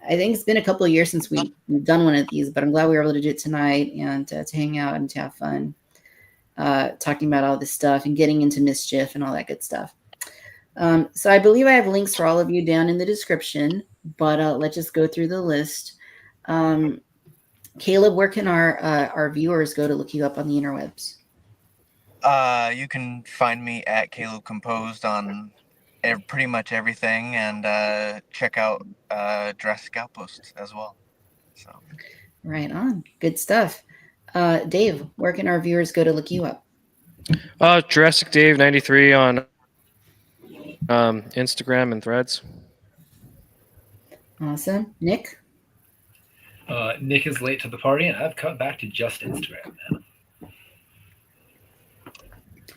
think it's been a couple of years since we've done one of these, but I'm glad we were able to do it tonight and to hang out and to have fun talking about all this stuff and getting into Mischief and all that good stuff. So I believe I have links for all of you down in the description, but let's just go through the list. Caleb, where can our viewers go to look you up on the interwebs? You can find me at Caleb Composed on pretty much everything, and check out Jurassic Outpost as well. So, right on, good stuff. Dave, where can our viewers go to look you up? Jurassic Dave 93 on Instagram and Threads. Awesome. Nick? Nick is late to the party, and I've cut back to just Instagram now.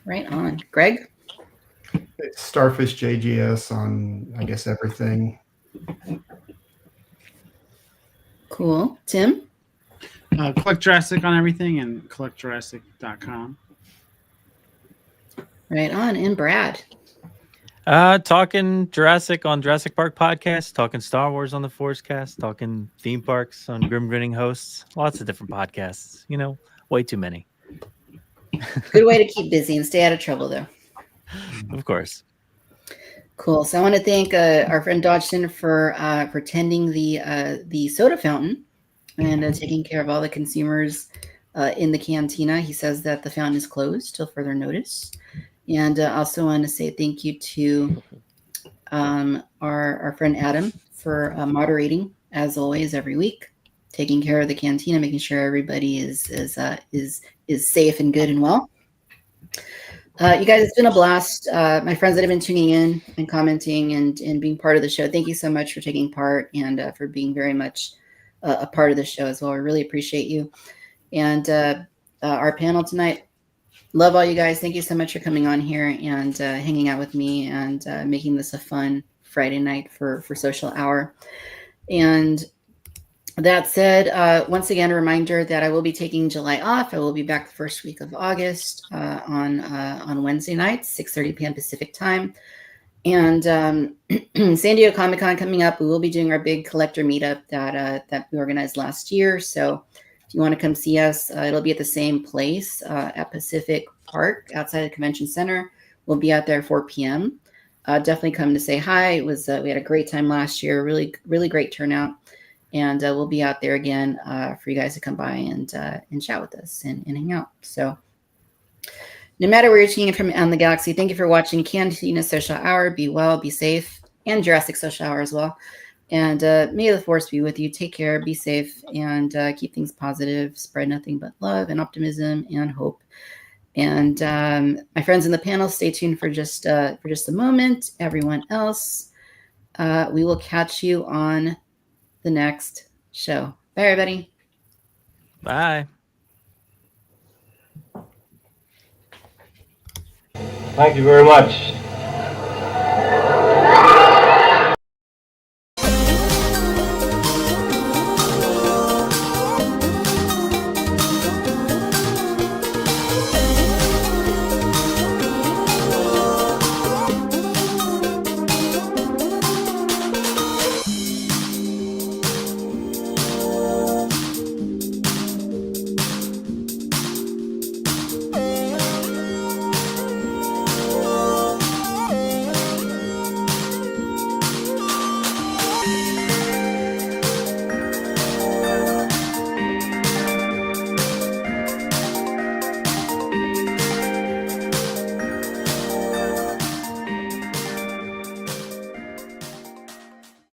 Right on. Greg? It's Starfish JGS on, I guess, everything. Cool. Tim? Collect Jurassic on everything and collectjurassic.com. Right on. And Brad? Talking Jurassic on Jurassic Park podcast, talking Star Wars on the Forcecast, talking theme parks on Grim Grinning Hosts. Lots of different podcasts. You know, way too many. Good way to keep busy and stay out of trouble, though. Of course. Cool. So I want to thank our friend Dodgson for tending the soda fountain and taking care of all the consumers in the cantina. He says that the fountain is closed till further notice. And also want to say thank you to our friend Adam for moderating, as always, every week, taking care of the cantina, making sure everybody is safe and good and well. You guys, it's been a blast. My friends that have been tuning in and commenting and being part of the show, thank you so much for taking part and for being very much a part of the show as well. I really appreciate you. And our panel tonight, love all you guys. Thank you so much for coming on here and hanging out with me and making this a fun Friday night for Social Hour. And that said, once again, a reminder that I will be taking July off. I will be back the first week of August on Wednesday nights, 6:30 p.m. Pacific time. And San Diego Comic-Con coming up. We will be doing our big collector meetup that we organized last year. So if you want to come see us, it'll be at the same place at Pacific Park outside the Convention Center. We'll be out there 4 p.m. Definitely come to say hi. It was we had a great time last year. Really, really great turnout. And we'll be out there again for you guys to come by and chat with us and hang out. So no matter where you're tuning in from on the galaxy, thank you for watching Cantina Social Hour. Be well, be safe, and Jurassic Social Hour as well. And may the force be with you. Take care, be safe, and keep things positive. Spread nothing but love and optimism and hope. And my friends in the panel, stay tuned for just a moment. Everyone else, we will catch you on the next show. Bye, everybody. Bye. Thank you very much.